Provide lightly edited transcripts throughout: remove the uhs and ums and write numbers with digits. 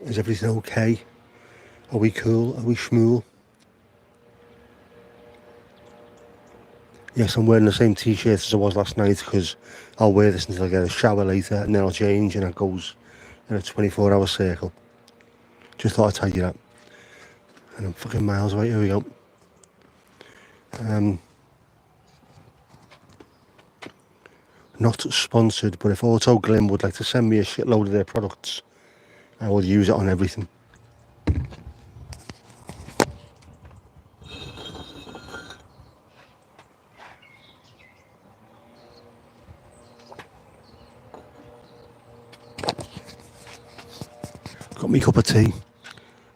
Is everything okay? Are we cool? Are we schmool? Yes, I'm wearing the same t-shirt as I was last night because I'll wear this until I get a shower later and then I'll change and it goes in a 24-hour circle. Just thought I'd tell you that. And I'm fucking miles away. Here we go. Not sponsored, but if Auto Glim would like to send me a shitload of their products, I will use it on everything. Got me cup of tea.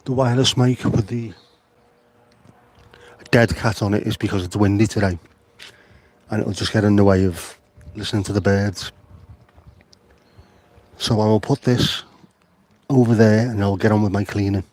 The wireless mic with the dead cat on it is because it's windy today. And it'll just get in the way of listening to the birds. So I will put this over there and I'll get on with my cleaning.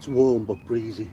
It's warm but breezy.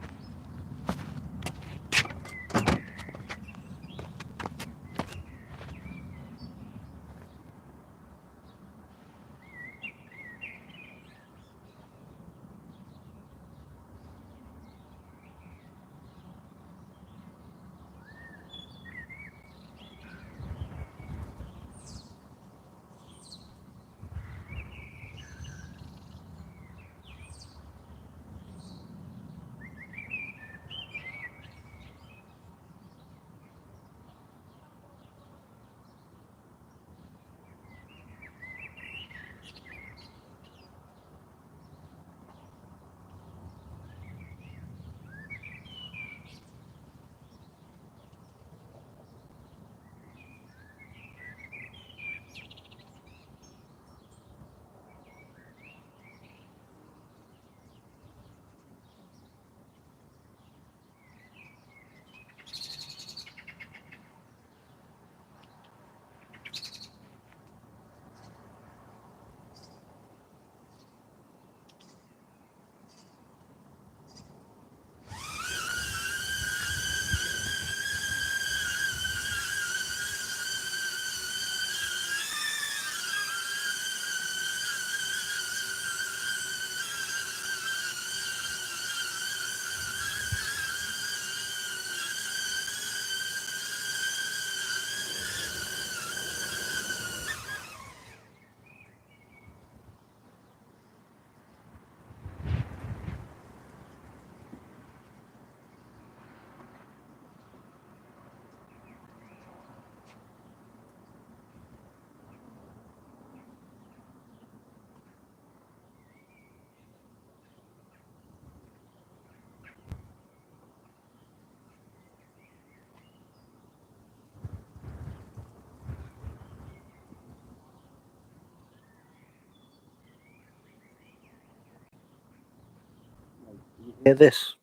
Hear this?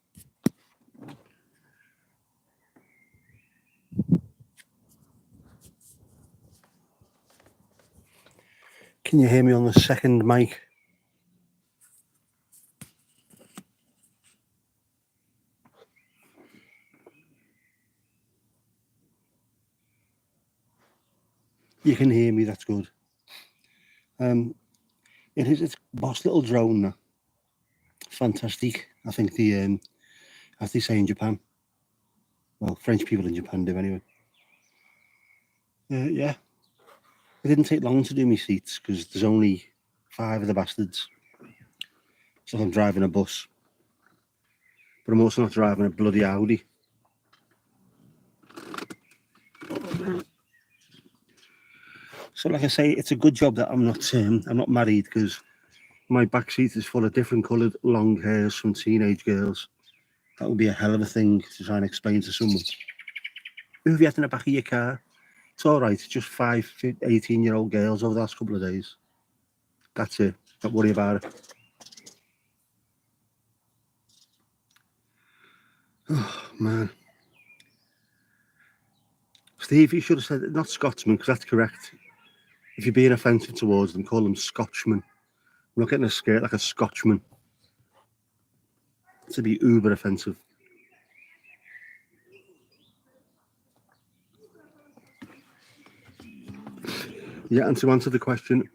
Can you hear me on the second mic? You can hear me, that's good. It's boss little drone now. Fantastic. I think as they say in Japan. Well, French people in Japan do anyway. Yeah. It didn't take long to do my seats because there's only 5 of the bastards. So I'm driving a bus. But I'm also not driving a bloody Audi. So like I say, it's a good job that I'm not married, because my back seat is full of different coloured long hairs from teenage girls. That would be a hell of a thing to try and explain to someone. Who have you had in the back of your car? It's all right. It's just 5 18-year-old girls over the last couple of days. That's it. Don't worry about it. Oh, man. Steve, you should have said not Scotsman, because that's correct. If you're being offensive towards them, call them Scotchmen. I'm not getting a skirt like a Scotchman. To be uber offensive. Yeah, and to answer the question,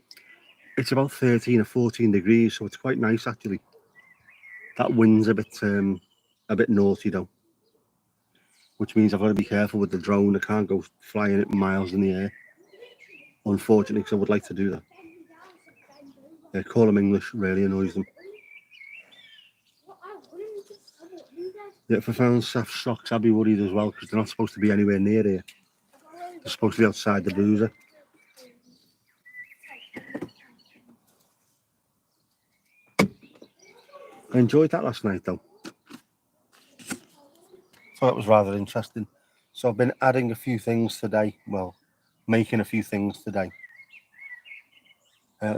it's about 13 or 14 degrees, so it's quite nice actually. That wind's a bit naughty though, which means I've got to be careful with the drone. I can't go flying at miles in the air, unfortunately, because I would like to do that. Yeah, call them English really annoys them. Yeah, if I found Saf's socks, I'd be worried as well, because they're not supposed to be anywhere near here. They're supposed to be outside the boozer. I enjoyed that last night though. So that was rather interesting. So I've been adding a few things today. Well, making a few things today.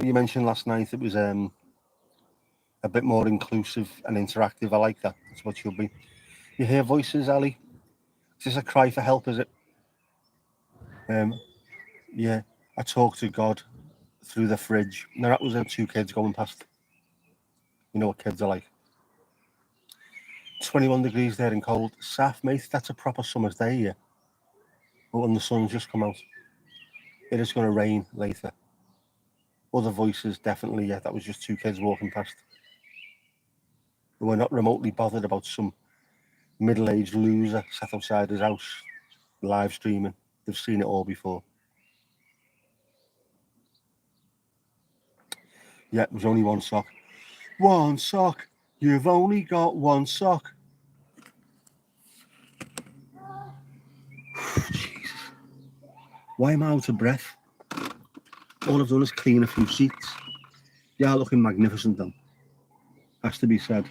You mentioned last night it was a bit more inclusive and interactive. I like that. That's what should be. You hear voices, Ali? Is this a cry for help, is it? Yeah. I talk to God through the fridge. Now that was 2 kids going past. You know what kids are like. 21 degrees there and cold. Saf, mate, that's a proper summer's day here. But when the sun's just come out. It is going to rain later. Other voices, definitely, yeah, that was just two kids walking past. We're not remotely bothered about some middle-aged loser sat outside his house live streaming. They've seen it all before. Yeah, it was only one sock. One sock. You've only got one sock. Jesus. Why am I out of breath? All I've done is clean a few seats. They are looking magnificent though. Has to be said.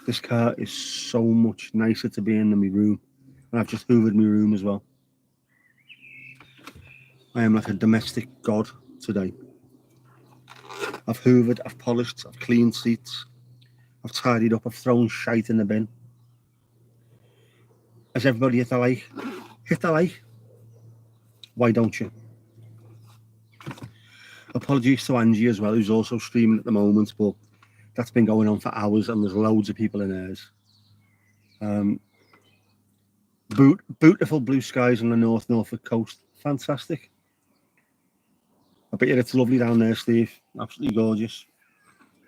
This car is so much nicer to be in than my room. And I've just hoovered my room as well. I am like a domestic god today. I've hoovered, I've polished, I've cleaned seats. I've tidied up, I've thrown shite in the bin. Has everybody hit the like? Hit the like. Why don't you? Apologies to Angie as well, who's also streaming at the moment, but that's been going on for hours and there's loads of people in theirs. Beautiful blue skies on the Norfolk coast. Fantastic. I bet you it's lovely down there, Steve. Absolutely gorgeous.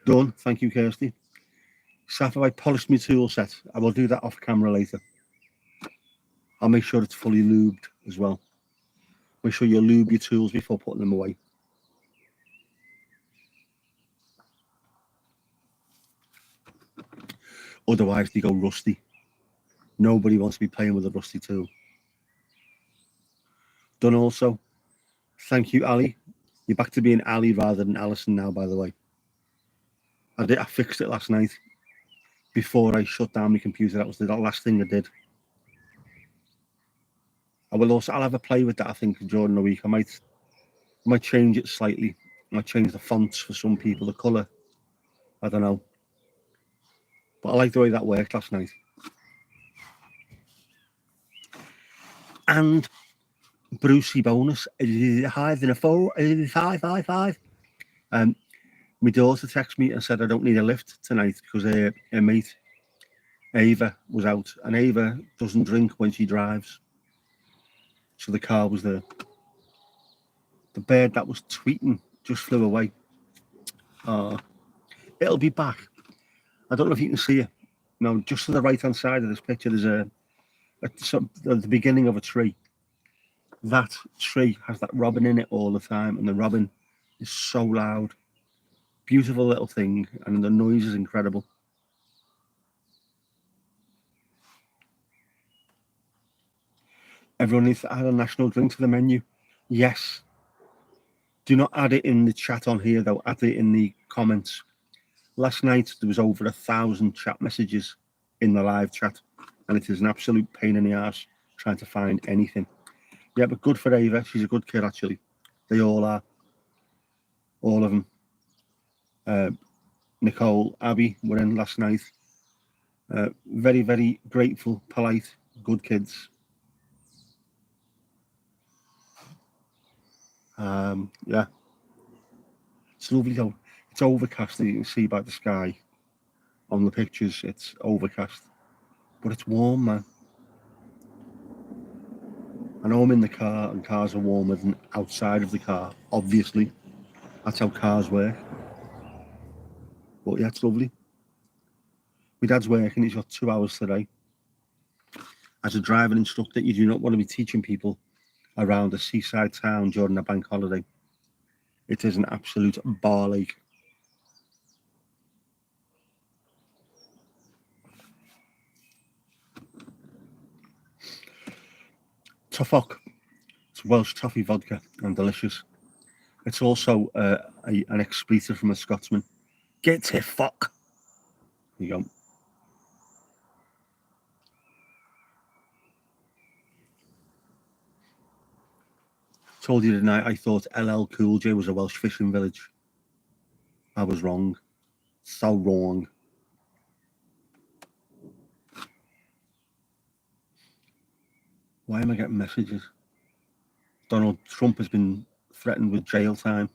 Done. Thank you, Kirsty. Saf, have I polished my tool set? I will do that off camera later. I'll make sure it's fully lubed as well. Make sure you lube your tools before putting them away. Otherwise, they go rusty. Nobody wants to be playing with a rusty tool. Done also. Thank you, Ali. You're back to being Ali rather than Alison now, by the way. I fixed it last night before I shut down my computer. That was the last thing I did. I'll have a play with that, I think, during the week. I might change it slightly. I might change the fonts for some people, the colour. I don't know. But I like the way that worked last night. And Brucey bonus, higher than a 4, 5. My daughter texted me and said I don't need a lift tonight because her mate Ava was out, and Ava doesn't drink when she drives, so the car was there. The bird that was tweeting just flew away. It'll be back. I don't know if you can see it. No, just to the right hand side of this picture, there's at the beginning of a tree. That tree has that robin in it all the time, and the robin is so loud. Beautiful little thing, and the noise is incredible. Everyone needs to add a national drink to the menu. Yes. Do not add it in the chat on here, though. Add it in the comments. Last night, there was over 1,000 chat messages in the live chat, and it is an absolute pain in the arse trying to find anything. Yeah, but good for Ava. She's a good kid, actually. They all are. All of them. Nicole, Abby were in last night. Very, very grateful, polite, good kids. Yeah. It's lovely though. It's overcast, you can see by the sky on the pictures. It's overcast, but it's warm, man. I know I'm in the car and cars are warmer than outside of the car, obviously. That's how cars work. But yeah, it's lovely. My dad's working, he's got 2 hours today. As a driving instructor, you do not want to be teaching people around a seaside town during a bank holiday. It is an absolute bar lake. Toffok. It's Welsh toffee vodka and delicious. It's also an expletive from a Scotsman. Get to fuck. There you go. Told you tonight I thought LL Cool J was a Welsh fishing village. I was wrong. So wrong. Why am I getting messages? Donald Trump has been threatened with jail time.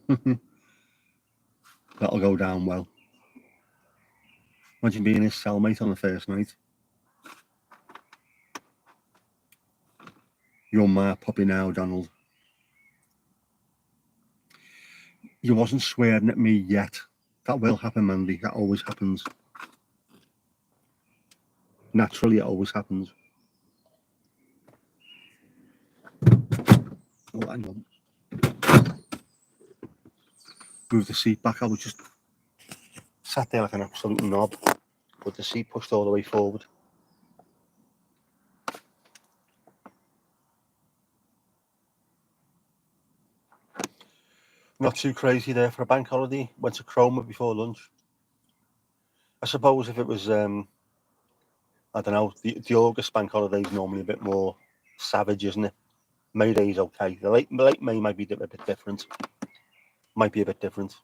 That'll go down well. Imagine being his cellmate on the first night. Your ma popping now, Donald. You wasn't swearing at me yet. That will happen, Mandy. That always happens. Naturally, it always happens. Oh, hang on. Move the seat back. I was just sat there like an absolute knob, with the seat pushed all the way forward. Not too crazy there for a bank holiday. Went to Cromer before lunch. I suppose if it was, I don't know, the August bank holiday is normally a bit more savage, isn't it? May Day is okay. The late May might be a bit different. Might be a bit different.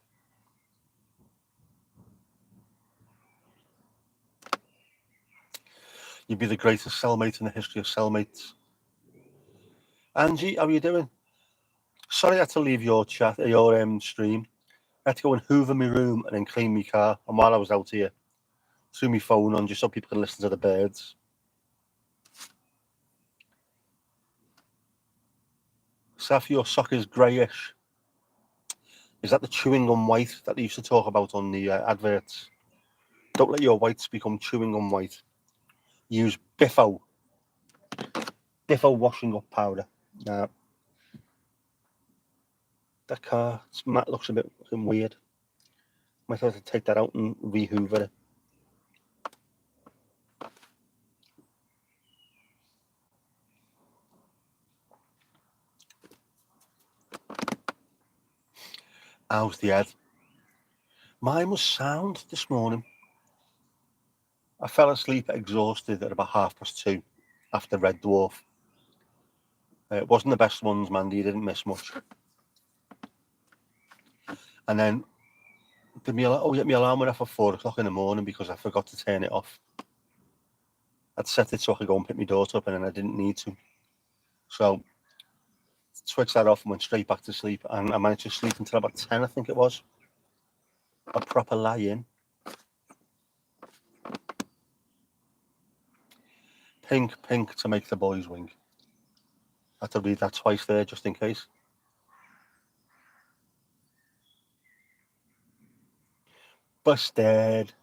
You'd be the greatest cellmate in the history of cellmates. Angie, how are you doing? Sorry I had to leave your stream. I had to go and hoover my room and then clean my car. And while I was out here, threw my phone on just so people can listen to the birds. Saf, your sock is greyish. Is that the chewing gum white that they used to talk about on the adverts? Don't let your whites become chewing gum white. Use Biffo washing up powder. That car looks a bit weird. Might have to take that out and re-hoover it. How's the head? Mine was sound this morning. I fell asleep exhausted at about 2:30 after Red Dwarf. It wasn't the best ones, Mandy. You didn't miss much. And then my alarm went off at 4:00 in the morning because I forgot to turn it off. I'd set it so I could go and pick my daughter up, and then I didn't need to. So switched that off and went straight back to sleep. And I managed to sleep until about 10, I think it was. A proper lie-in. Pink, pink to make the boys wink. I had to read that twice there just in case. Busted.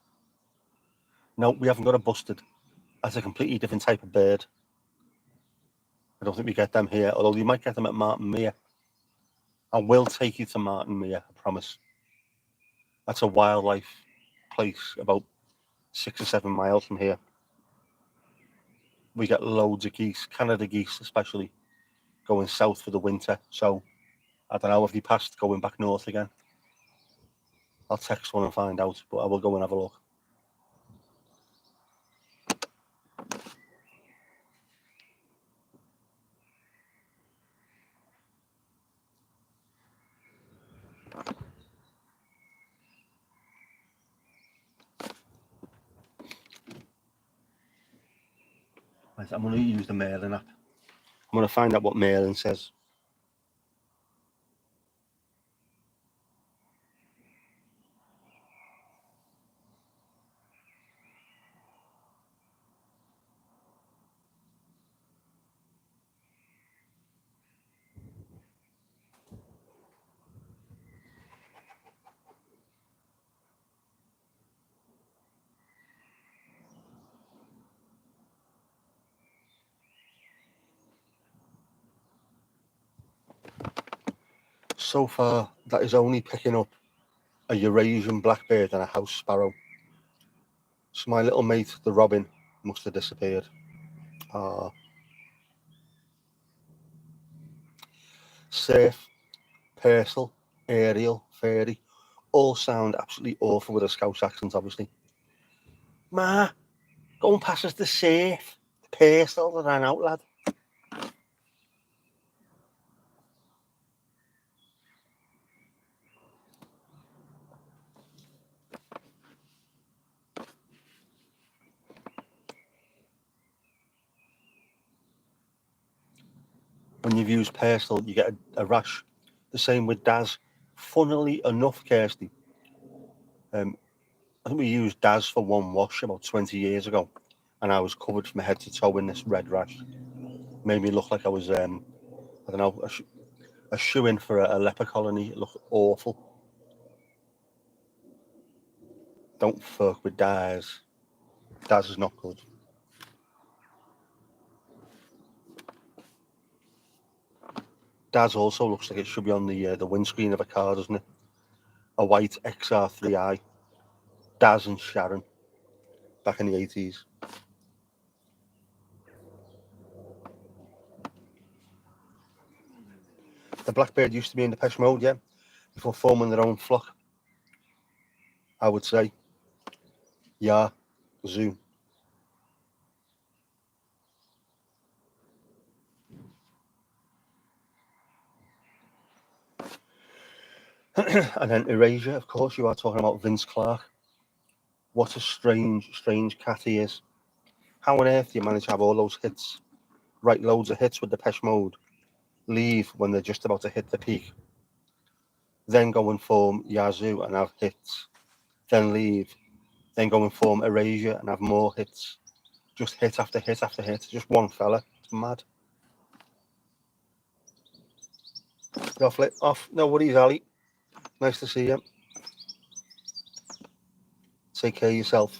No, we haven't got a busted. That's a completely different type of bird. I don't think we get them here, although you might get them at Martin Mere. I will take you to Martin Mere, I promise. That's a wildlife place about 6 or 7 miles from here. We get loads of geese, Canada geese especially, going south for the winter. So I don't know if they passed going back north again. I'll text one and find out, but I will go and have a look. I'm going to use the Merlin app. I'm going to find out what Merlin says. So far, that is only picking up a Eurasian blackbird and a house sparrow. So my little mate, the robin, must have disappeared. Surf, Purcell, Ariel, Fairy, all sound absolutely awful with a Scouse accent, obviously. Ma, go and pass us the surf. Purcell that ran out, lad. When you've used Purcell, you get a rash. The same with Daz. Funnily enough, Kirsty, I think we used Daz for one wash about 20 years ago, and I was covered from head to toe in this red rash. Made me look like I was, I don't know, a shoe-in for a leper colony. It looked awful. Don't fuck with Daz. Daz is not good. Daz also looks like it should be on the windscreen of a car, doesn't it? A white XR3i. Daz and Sharon, back in the 80s. The Blackbird used to be in Depeche Mode, yeah, before forming their own flock. I would say, yeah, Zoo. And then Erasure, of course, you are talking about Vince Clarke. What a strange, strange cat he is. How on earth do you manage to have all those hits? Write loads of hits with Depeche Mode, leave when they're just about to hit the peak, then go and form Yazoo and have hits, then leave, then go and form Erasure and have more hits. Just hit after hit after hit. Just one fella. It's mad. You're off. No worries, Ali. Nice to see you. Take care of yourself.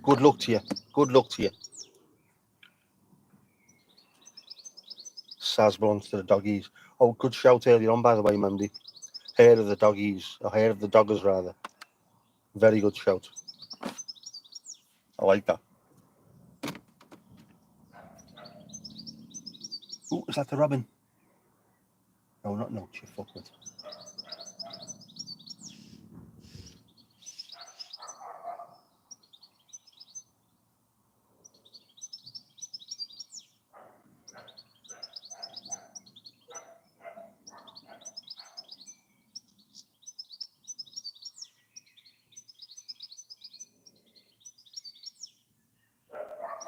Good luck to you. Good luck to you. Saz belongs to the doggies. Oh, good shout earlier on, by the way, Mandy. Hair of the doggies, or hair of the doggers, rather. Very good shout. I like that. Oh, is that the robin? No, not no, you fuckwit.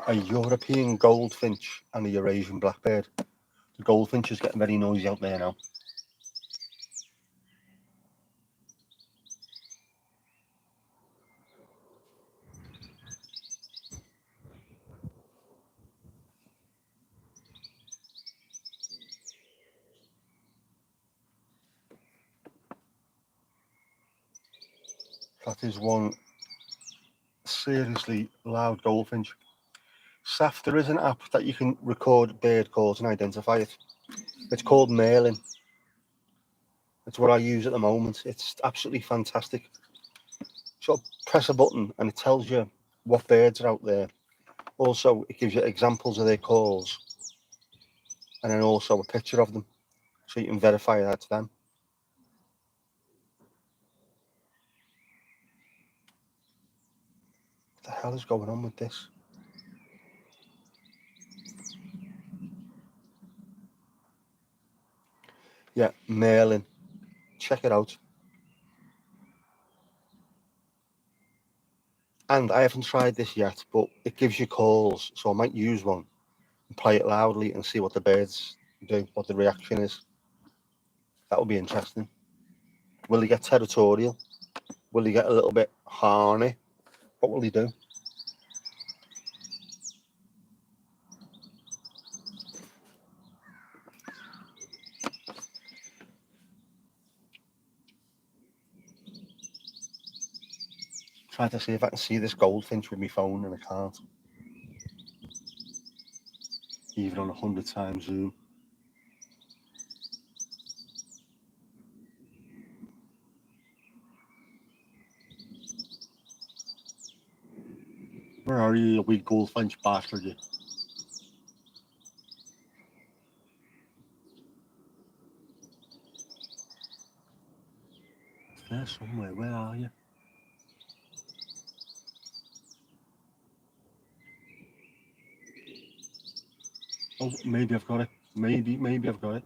A European goldfinch and a Eurasian blackbird. The goldfinch is getting very noisy out there now. That is one seriously loud goldfinch. Saf, there is an app that you can record bird calls and identify it. It's called Merlin. It's what I use at the moment. It's absolutely fantastic. Sort of press a button and it tells you what birds are out there. Also, it gives you examples of their calls and then also a picture of them so you can verify that to them. What the hell is going on with this? Yeah, Merlin. Check it out. And I haven't tried this yet, but it gives you calls, so I might use one and play it loudly and see what the birds do, what the reaction is. That will be interesting. Will he get territorial? Will he get a little bit horny? What will he do? Trying to see if I can see this goldfinch with my phone and I can't. Even on 100 times zoom. Where are you, you wee goldfinch bastard, you? It's there somewhere. Where are you? Oh, maybe I've got it. Maybe I've got it.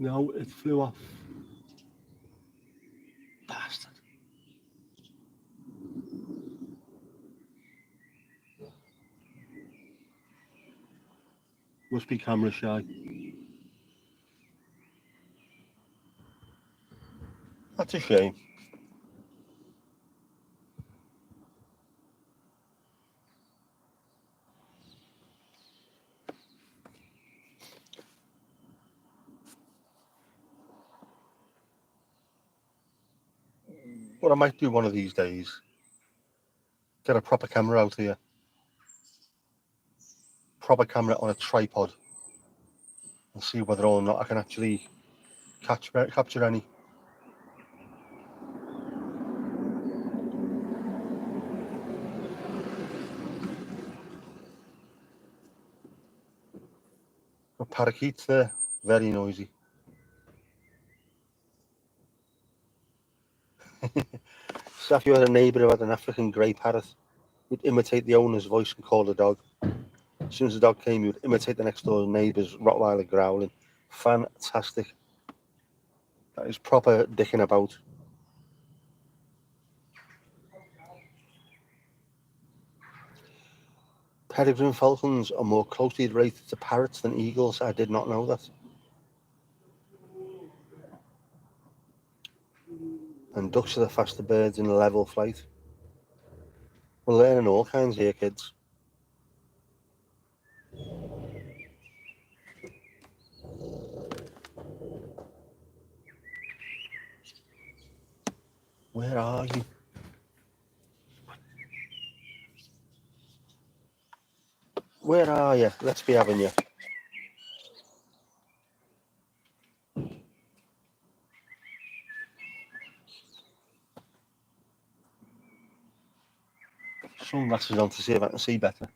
No, it flew off. Bastard. Must be camera shy. That's a shame. What I might do one of these days, get a proper camera out here. Proper camera on a tripod. And see whether or not I can actually capture any. Got parakeets there, very noisy. So if you had a neighbour who had an African grey parrot, you'd imitate the owner's voice and call the dog. As soon as the dog came, you would imitate the next door neighbour's Rottweiler growling. Fantastic. That is proper dicking about. Peregrine falcons are more closely related to parrots than eagles. I did not know that. And ducks are the faster birds in level flight. We're learning all kinds here, kids. Where are you? Where are you? Let's be having you. Sunglasses on to see if I can see better.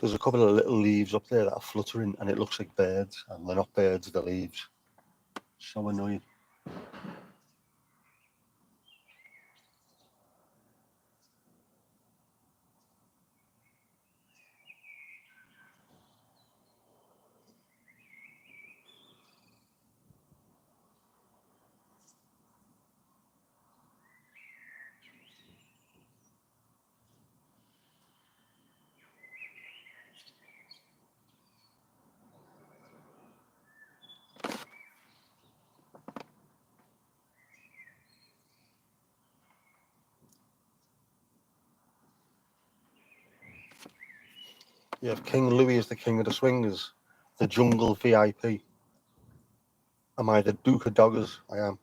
There's a couple of little leaves up there that are fluttering and it looks like birds, and they're not birds, they're leaves. So annoying. You have King Louis as the king of the swingers, the jungle VIP. Am I the Duke of Doggers? I am.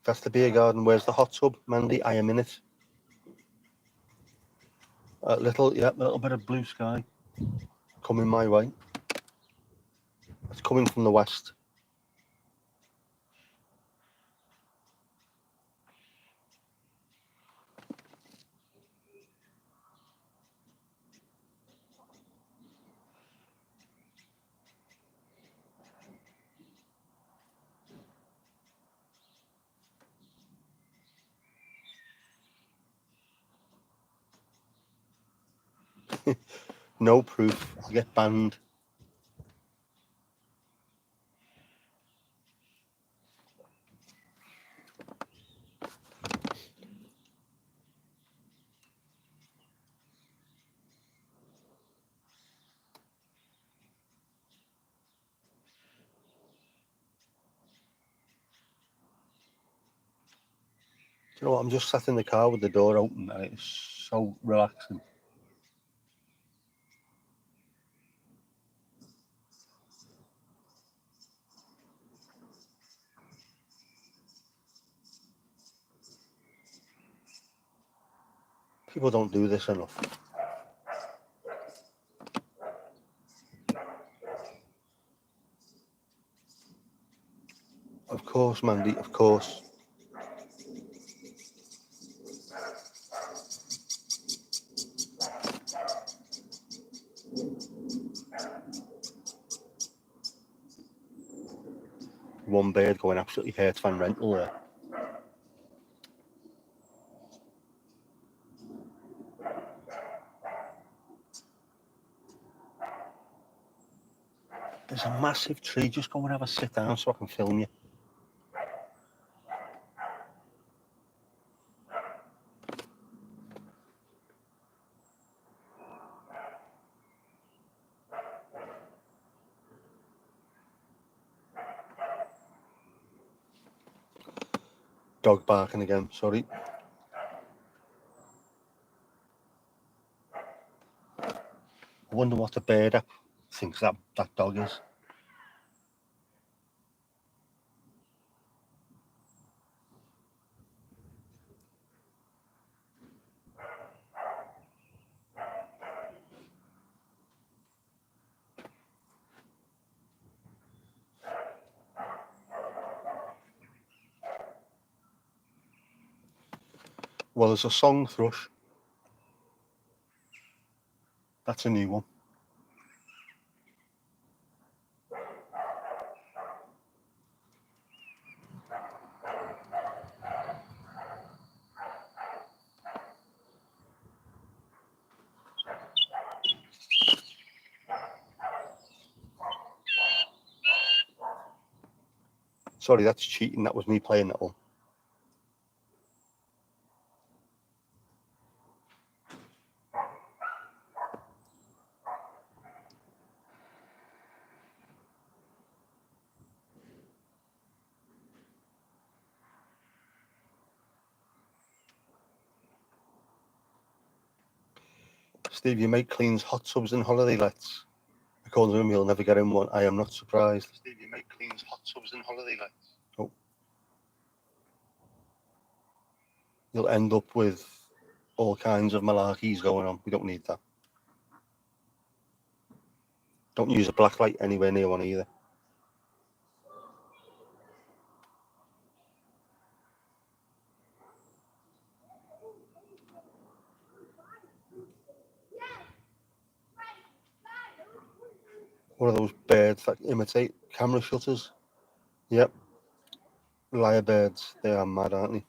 That's the beer garden. Where's the hot tub, Mandy? I am in it. A little bit of blue sky coming my way. It's coming from the west. No proof. I'll get banned. You know what? I'm just sat in the car with the door open and it's so relaxing. People don't do this enough. Of course, Mandy, of course. One bird going absolutely Hertz Van Rental there. There's a massive tree. Just go and have a sit down so I can film you. Dog barking again, sorry. I wonder what the bird app thinks that dog is. Well, there's a song thrush. That's a new one. Sorry, that's cheating. That was me playing that one. Steve, your mate cleans hot tubs and holiday lets. According to him, he'll never get in one. I am not surprised. Steve, your mate cleans hot tubs and holiday lets. Oh. You'll end up with all kinds of malarkeys going on. We don't need that. Don't use a black light anywhere near one either. One of those birds that imitate camera shutters. Yep. Lyrebirds. They are mad, aren't they?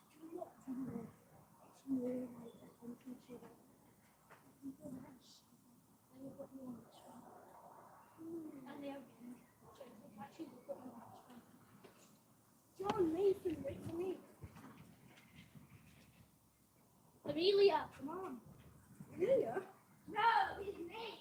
Amelia, come on. Amelia? No, it's me.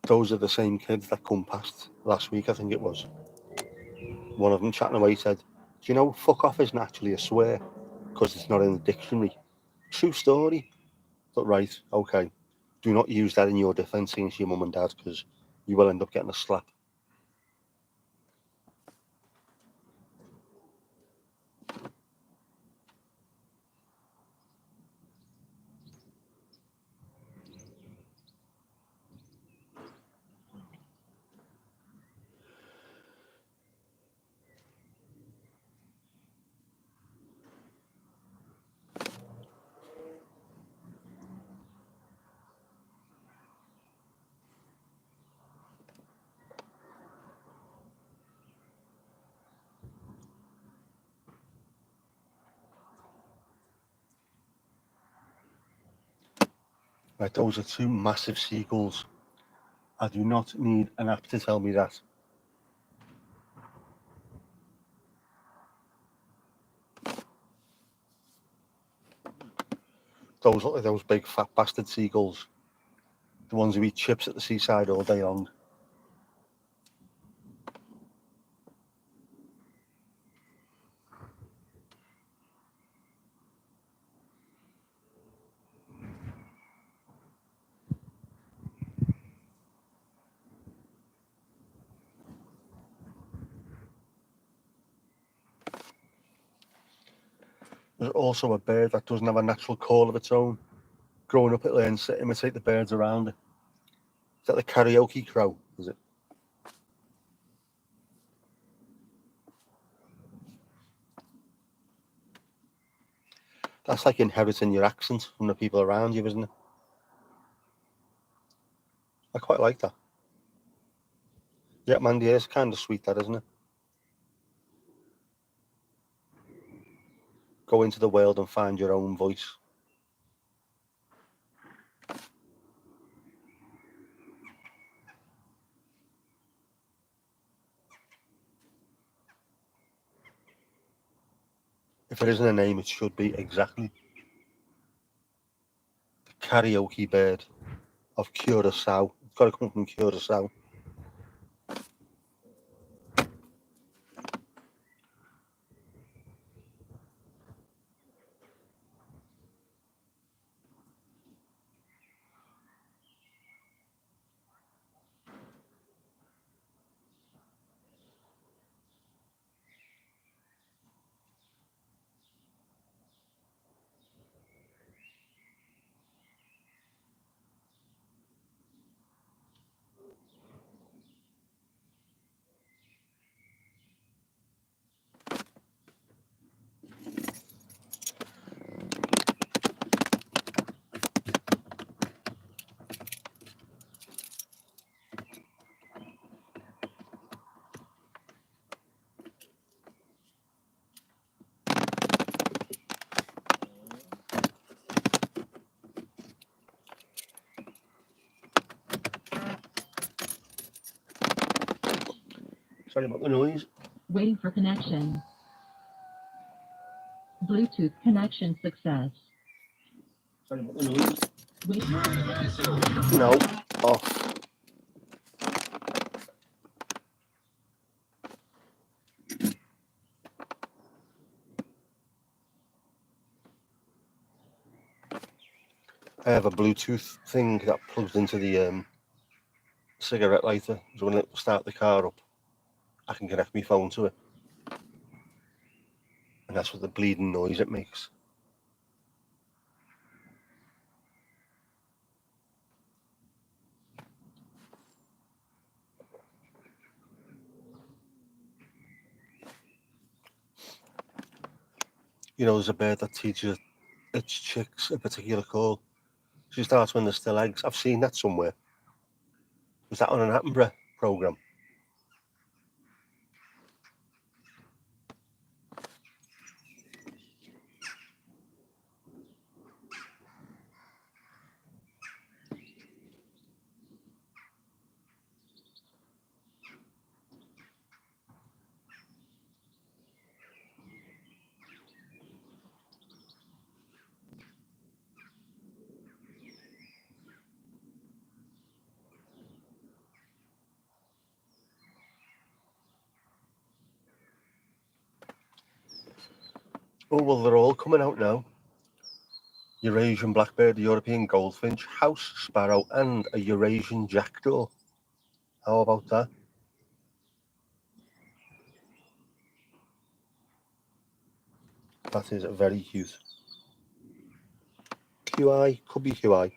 Those are the same kids that come past last week, I think it was. One of them chatting away said, do you know fuck off isn't actually a swear because it's not in the dictionary? True story. But right, okay. Do not use that in your defence against your mum and dad because you will end up getting a slap. Right, those are two massive seagulls. I do not need an app to tell me that. Those look like those big fat bastard seagulls. The ones who eat chips at the seaside all day long. There's also a bird that doesn't have a natural call of its own. Growing up, it learns to imitate the birds around it. Is that the karaoke crow, is it? That's like inheriting your accent from the people around you, isn't it? I quite like that. Yeah, Mandy, it's kind of sweet, that, isn't it? Go into the world and find your own voice. If it isn't a name, it should be exactly. The karaoke bird of Curacao. It's got to come from Curacao. Sorry about the noise. Waiting for connection. Bluetooth connection success. Sorry about the noise. Wait. No, off. I have a Bluetooth thing that plugs into the cigarette lighter. So when it start the car up, I can connect my phone to it. And that's what the bleeding noise it makes. You know, there's a bird that teaches its chicks a particular call. She starts when they're still eggs. I've seen that somewhere. Was that on an Attenborough programme? Oh, well, they're all coming out now. Eurasian blackbird, European goldfinch, house sparrow, and a Eurasian jackdaw. How about that? That is very cute. QI, could be QI.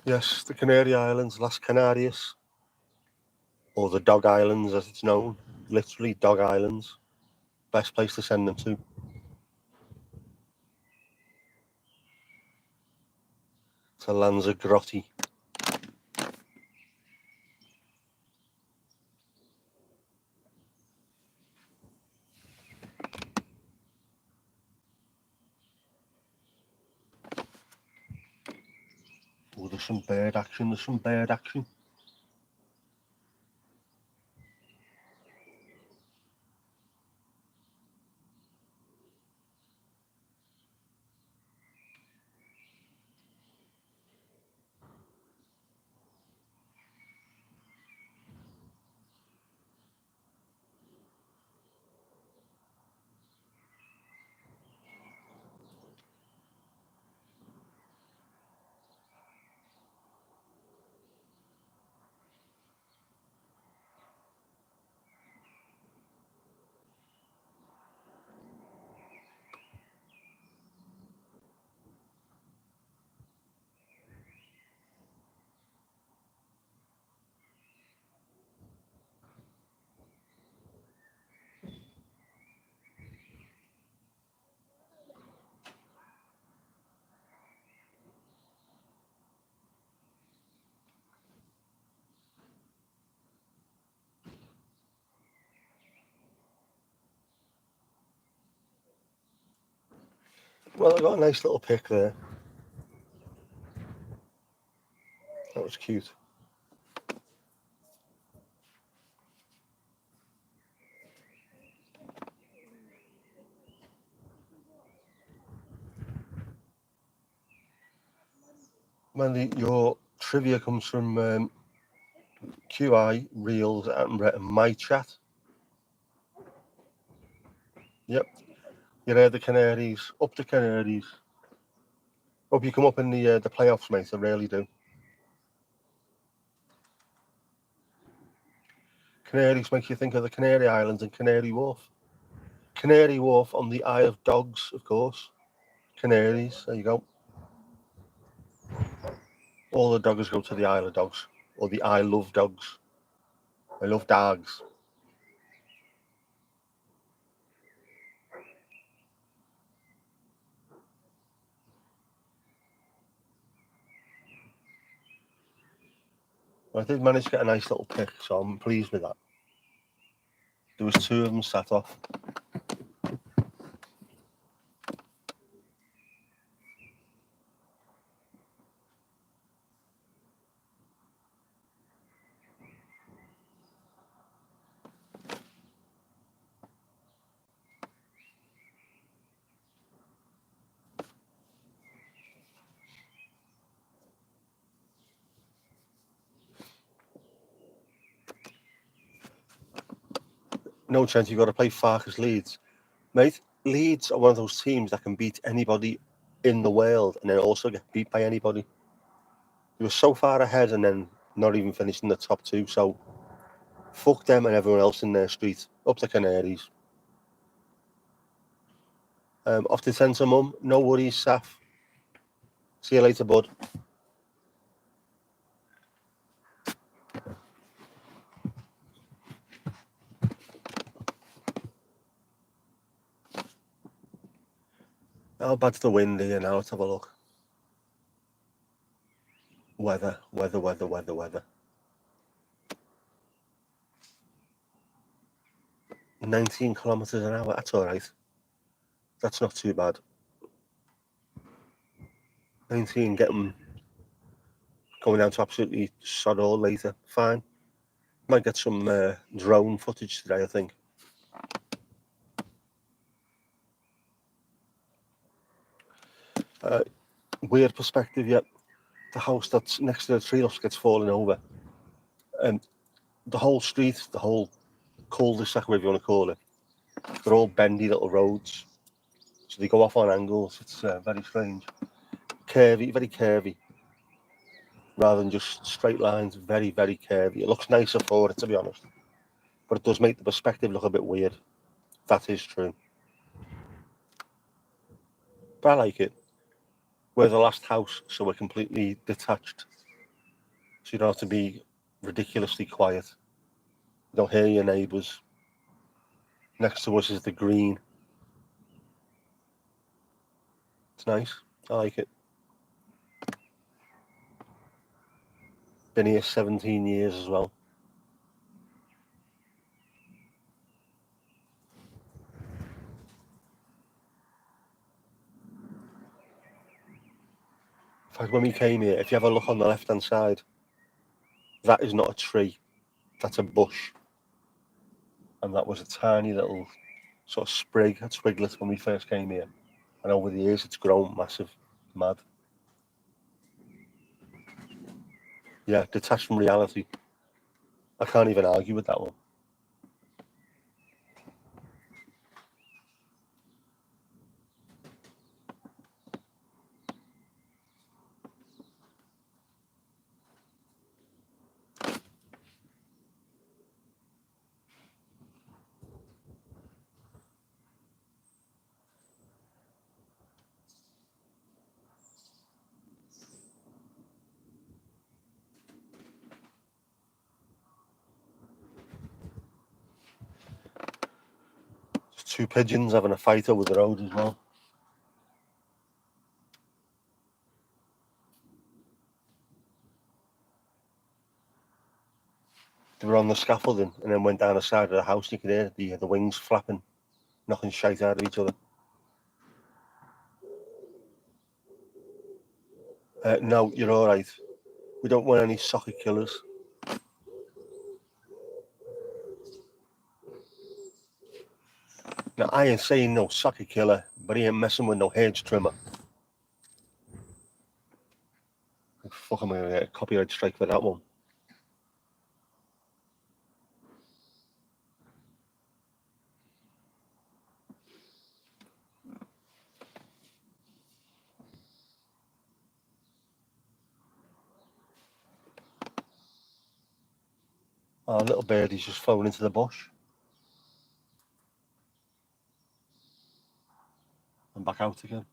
Yes, the Canary Islands, Las Canarias, or the Dog Islands as it's known. Literally Dog Islands. Best place to send them to. To Lanzarote. Oh, there's some bird action, there's some bird action. Well, I got a nice little pic there. That was cute. Mandy, your trivia comes from QI, Reels, and My Chat. Yep. You know the Canaries, up the Canaries. Hope you come up in the playoffs, mate. I really do. Canaries makes you think of the Canary Islands and Canary Wharf. Canary Wharf on the Isle of Dogs, of course. Canaries, there you go. All the doggers go to the Isle of Dogs, or the I love dogs. I love dogs. I did manage to get a nice little pic, so I'm pleased with that. There was two of them sat off. No chance you've got to play Farkas Leeds. Mate, Leeds are one of those teams that can beat anybody in the world and then also get beat by anybody. They were so far ahead and then not even finished in the top two, so fuck them and everyone else in their street. Up the Canaries. Off to centre, mum. No worries, Saf. See you later, bud. How bad's the wind here now? Let's have a look. Weather. 19 kilometres an hour. That's all right. That's not too bad. 19, getting going down to absolutely sod all later. Fine. Might get some drone footage today, I think. Weird perspective, yet. The house that's next to the tree house gets fallen over. And the whole street, the whole cul-de-sac, whatever you want to call it, they're all bendy little roads. So they go off on angles. It's very strange. Curvy, very curvy. Rather than just straight lines, very, very curvy. It looks nicer for it, to be honest. But it does make the perspective look a bit weird. That is true. But I like it. We're the last house, so we're completely detached. So you don't have to be ridiculously quiet. You don't hear your neighbours. Next to us is the green. It's nice. I like it. Been here 17 years as well. In fact, when we came here, if you have a look on the left-hand side, that is not a tree. That's a bush. And that was a tiny little sort of sprig, a twiglet when we first came here. And over the years, it's grown massive. Mad. Yeah, detached from reality. I can't even argue with that one. There's two pigeons having a fight over the road as well. They were on the scaffolding and then went down the side of the house. You could hear the wings flapping, knocking shite out of each other. No, you're alright. We don't want any socket killers. Now, I ain't saying no socket killer, but he ain't messing with no hedge trimmer. Fuck, am I gonna get a copyright strike for that one? Our little birdie's just flown into the bush. And back out again.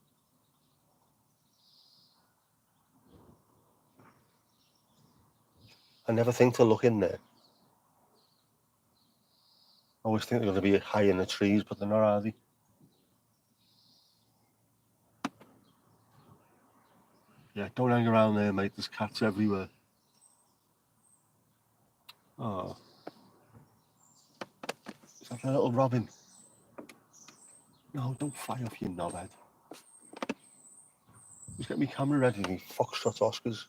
I never think to look in there. I always think they're going to be high in the trees, but they're not, are they? Yeah, don't hang around there, mate. There's cats everywhere. Oh. Is that a little robin? No, don't fly off, you knobhead. Just get me camera ready, me foxtrot Oscars.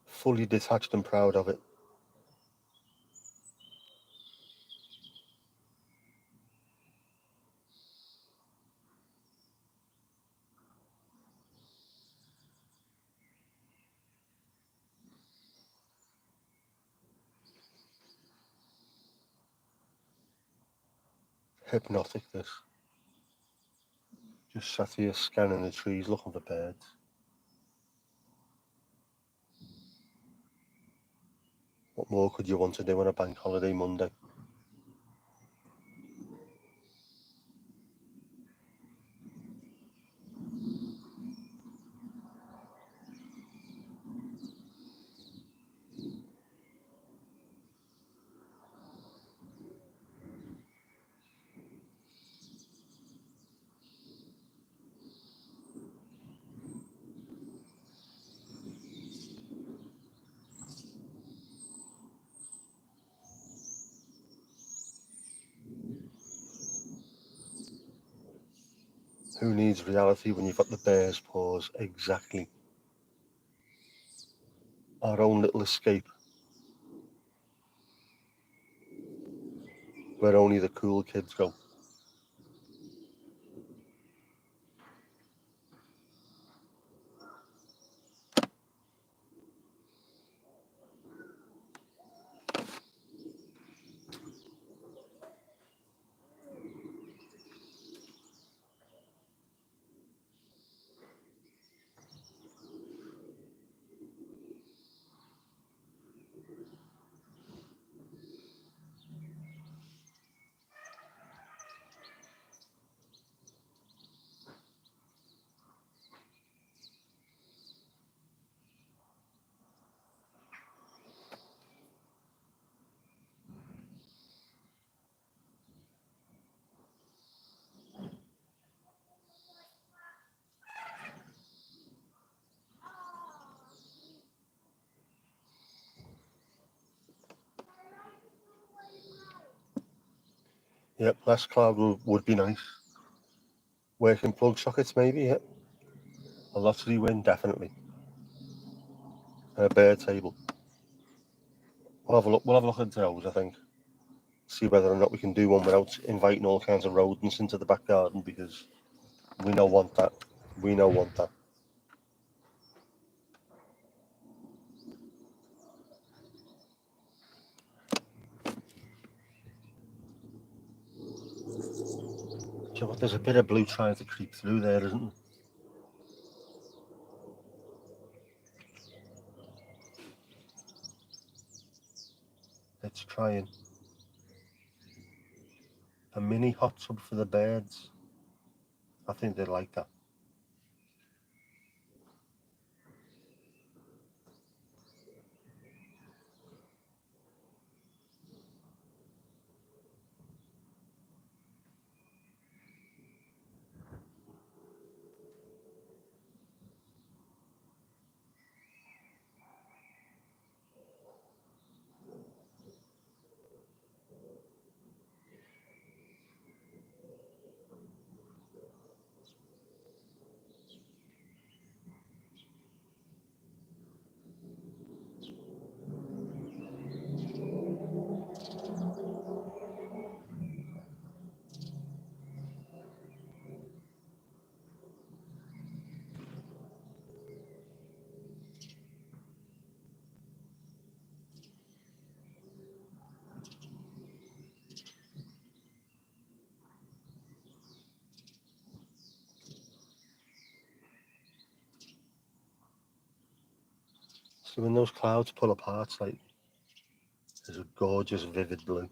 Fully detached and proud of it. Hypnotic, this. Just sat here scanning the trees, looking for birds. What more could you want to do on a bank holiday Monday? Who needs reality when you've got the bear's paws? Exactly. Our own little escape. Where only the cool kids go. Yep, less cloud would be nice. Working plug sockets maybe, yep. A lottery win, definitely. And a bear table. We'll have a look at those, I think. See whether or not we can do one without inviting all kinds of rodents into the back garden, because we don't want that. We don't want that. you know what, there's a bit of blue trying to creep through there, isn't there? It's trying. A mini hot tub for the birds. I think they'd like that. So when those clouds pull apart, like, there's a gorgeous vivid blue.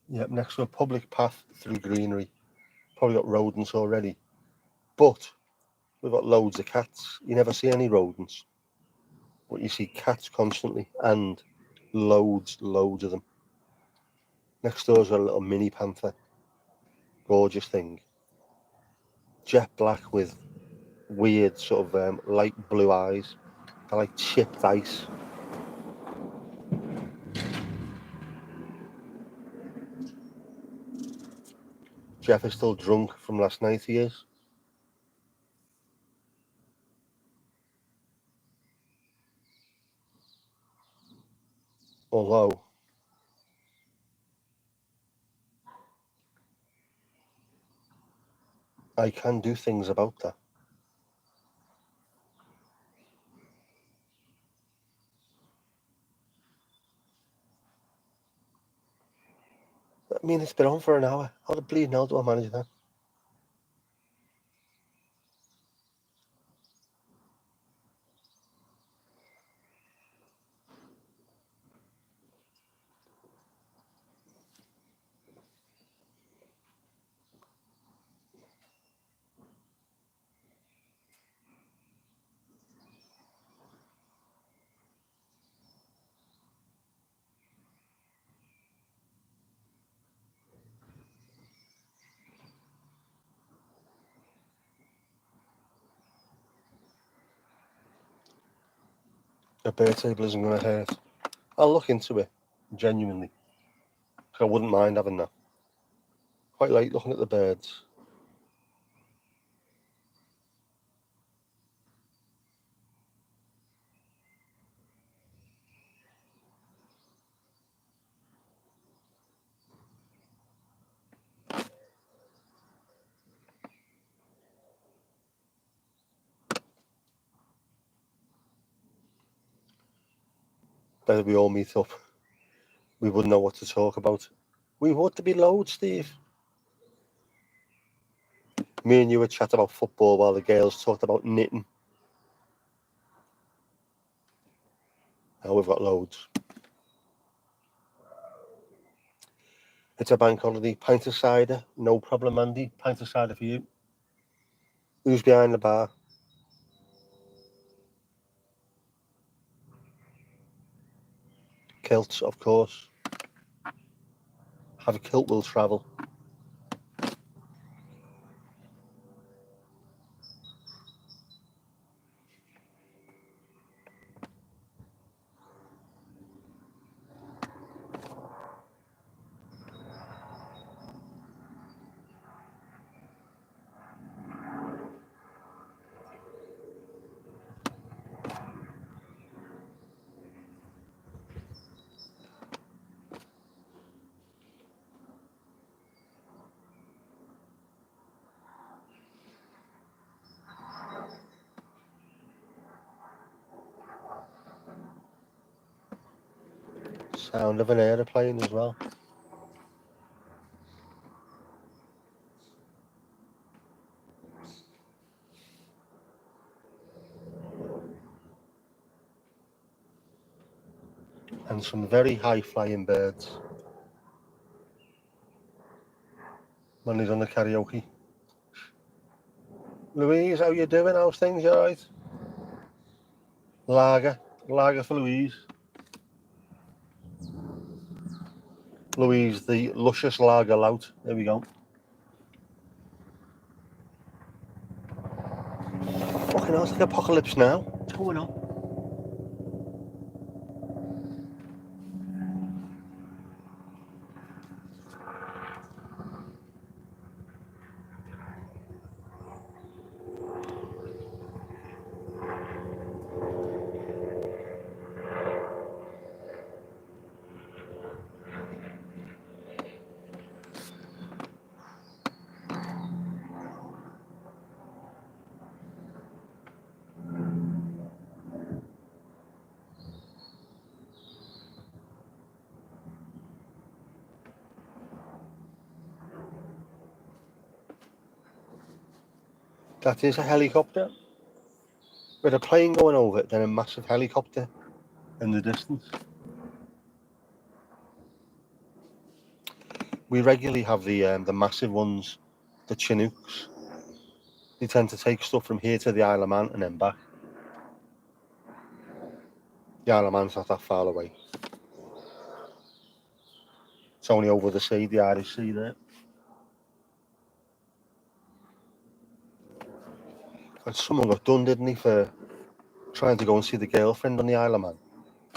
Yep, next to a public path through greenery. Probably got rodents already. But we've got loads of cats. You never see any rodents. But you see cats constantly, and loads of them. Next door's got a little mini panther. Gorgeous thing. Jet black with weird sort of light blue eyes. They're like chipped ice. Jeff is still drunk from last night, he is. Although, I can do things about that. I mean, it's been on for an hour. How the bleeding hell do I manage that? A bird table isn't going to hurt. I'll look into it, genuinely. 'Cause I wouldn't mind having that. Quite like looking at the birds. Better we all meet up. We wouldn't know what to talk about. We would. There'd be loads, Steve. Me and you would chat about football while the girls talked about knitting. Now we've got loads. It's a bank holiday. Pint of cider, no problem, Andy. Pint of cider for you. Who's behind the bar? Kilts, of course. Have a kilt will travel. Sound of an aeroplane as well. And some very high flying birds. When he's on the karaoke. Louise, how you doing? How's things? You alright? Lager for Louise. Louise, the luscious lager lout. There we go. Fucking hell, it's like apocalypse now. What's going on? That is a helicopter. With a plane going over it, then a massive helicopter in the distance. We regularly have the massive ones, the Chinooks. They tend to take stuff from here to the Isle of Man and then back. The Isle of Man's not that far away. It's only over the sea, the Irish Sea there. And someone got done, didn't he, for trying to go and see the girlfriend on the Isle of Man.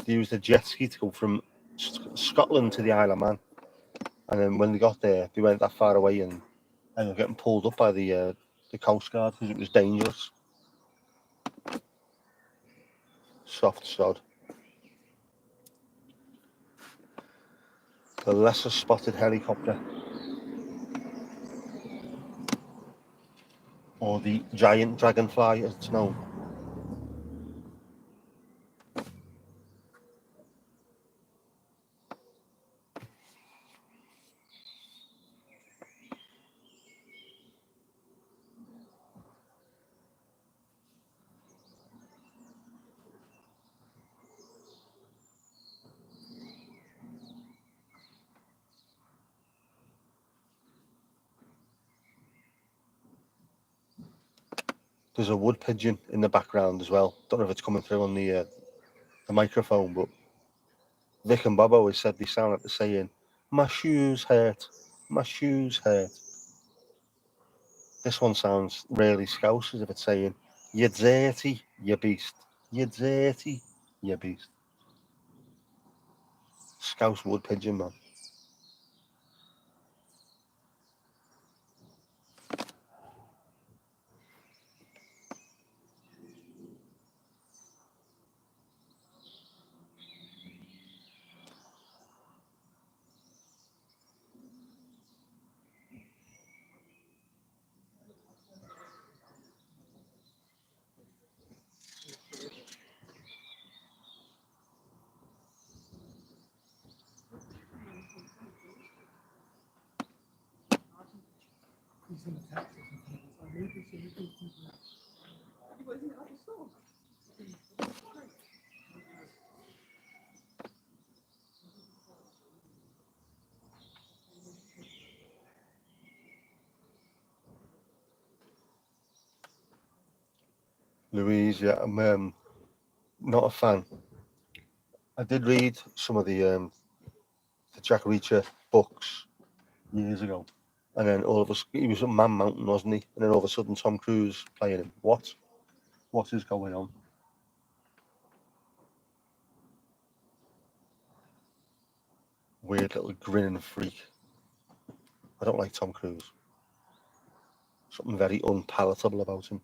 They used a jet ski to go from Scotland to the Isle of Man. And then when they got there, they went that far away and ended up getting pulled up by the Coast Guard because it was dangerous. Soft sod. The lesser spotted helicopter. Or the giant dragonfly, as it's known. There's a wood pigeon in the background as well. Don't know if it's coming through on the microphone, but Vic and Bob always said they sound like they're saying, "My shoes hurt, my shoes hurt." This one sounds really Scouse, as if it's saying, "You're dirty, you beast. You're dirty, you beast." Scouse wood pigeon, man. Louise, yeah, I'm not a fan. I did read some of the Jack Reacher books years ago, and then all of us, he was at Man Mountain, wasn't he? And then all of a sudden, Tom Cruise playing him. What is going on? Weird little grinning freak. I don't like Tom Cruise. Something very unpalatable about him.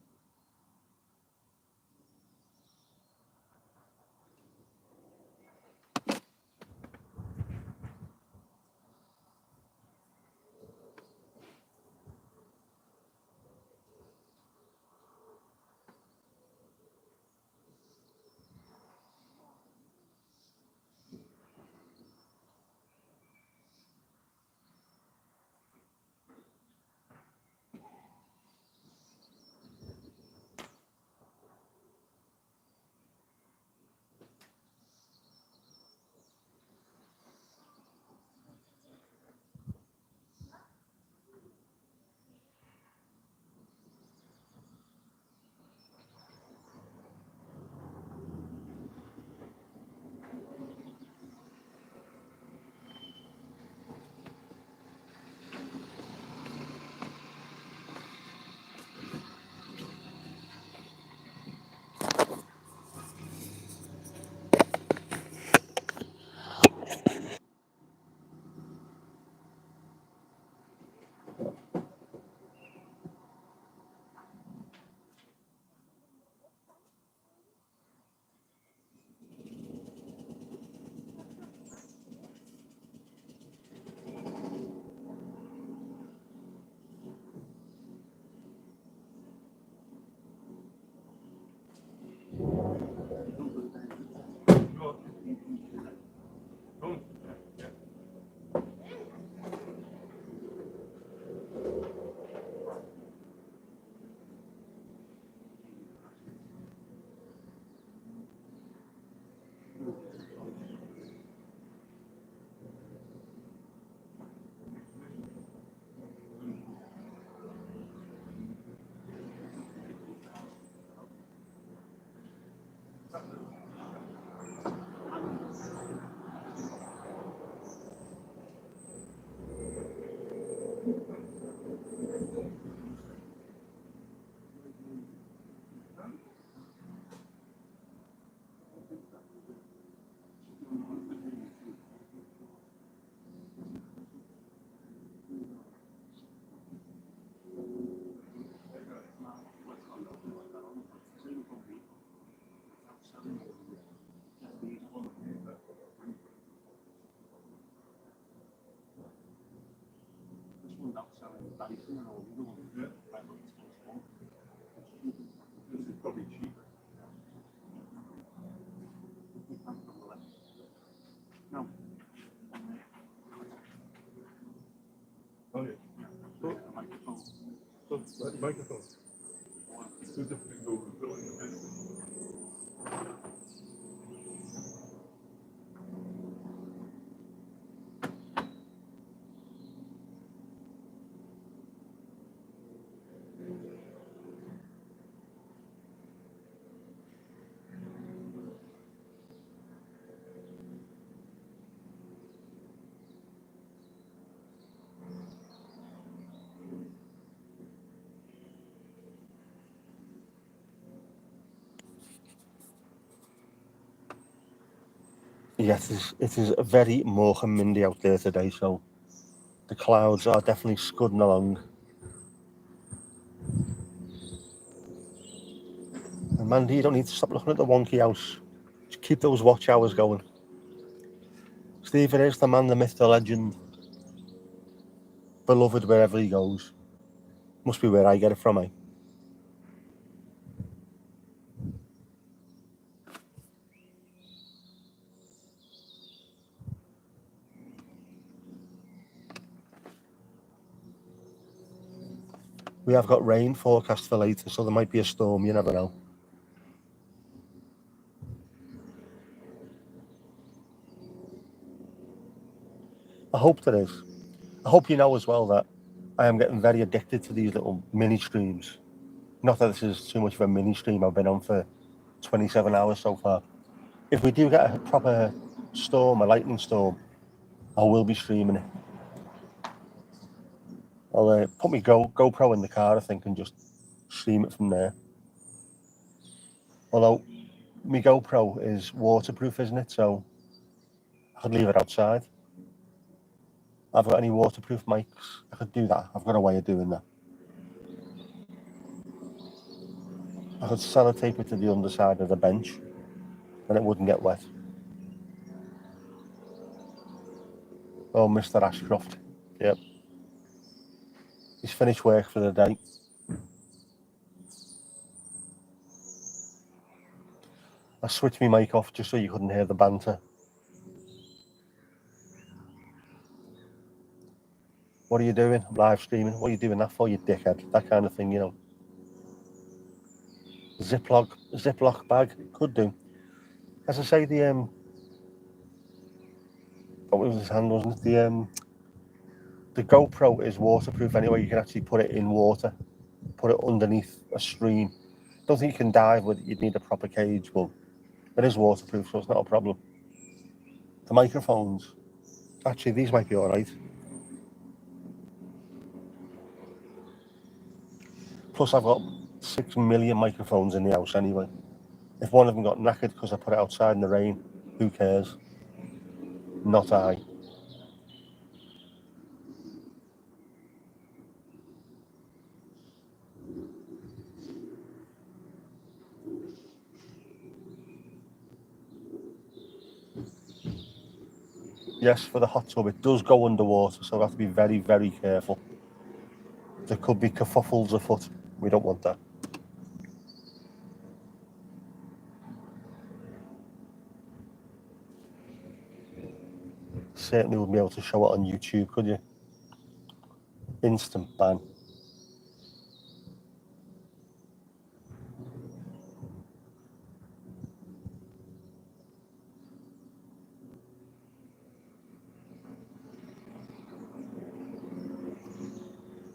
Yes, it is very mocha mindy out there today, so the clouds are definitely scudding along. And Mandy, you don't need to stop looking at the wonky house. Just keep those watch hours going. Stephen is the man, the myth, the legend. Beloved wherever he goes. Must be where I get it from, eh? We have got rain forecast for later, so there might be a storm, you never know. I hope there is. I hope you know as well that I am getting very addicted to these little mini streams. Not that this is too much of a mini stream. I've been on for 27 hours so far. If we do get a proper storm, a lightning storm, I will be streaming it. I'll put my GoPro in the car, I think, and just stream it from there. Although my GoPro is waterproof, isn't it? So I could leave it outside. I've got any waterproof mics. I could do that. I've got a way of doing that. I could sellotape it to the underside of the bench and it wouldn't get wet. Oh, Mr. Ashcroft. Yep. He's finished work for the day. I switched my mic off just so you couldn't hear the banter. What are you doing? I'm live streaming. What are you doing that for, you dickhead? That kind of thing, you know. Ziploc bag. Could do. As I say, what was his hand, wasn't it? The GoPro is waterproof anyway. You can actually put it in water, put it underneath a stream. Don't think you can dive with it. You'd need a proper cage, but it is waterproof, so it's not a problem. The microphones, actually, these might be all right. Plus, I've got 6 million microphones in the house anyway. If one of them got knackered because I put it outside in the rain, who cares? Not I. Yes, for the hot tub, it does go underwater, so I have to be very, very careful. There could be kerfuffles afoot. We don't want that. Certainly wouldn't be able to show it on YouTube, could you? Instant ban.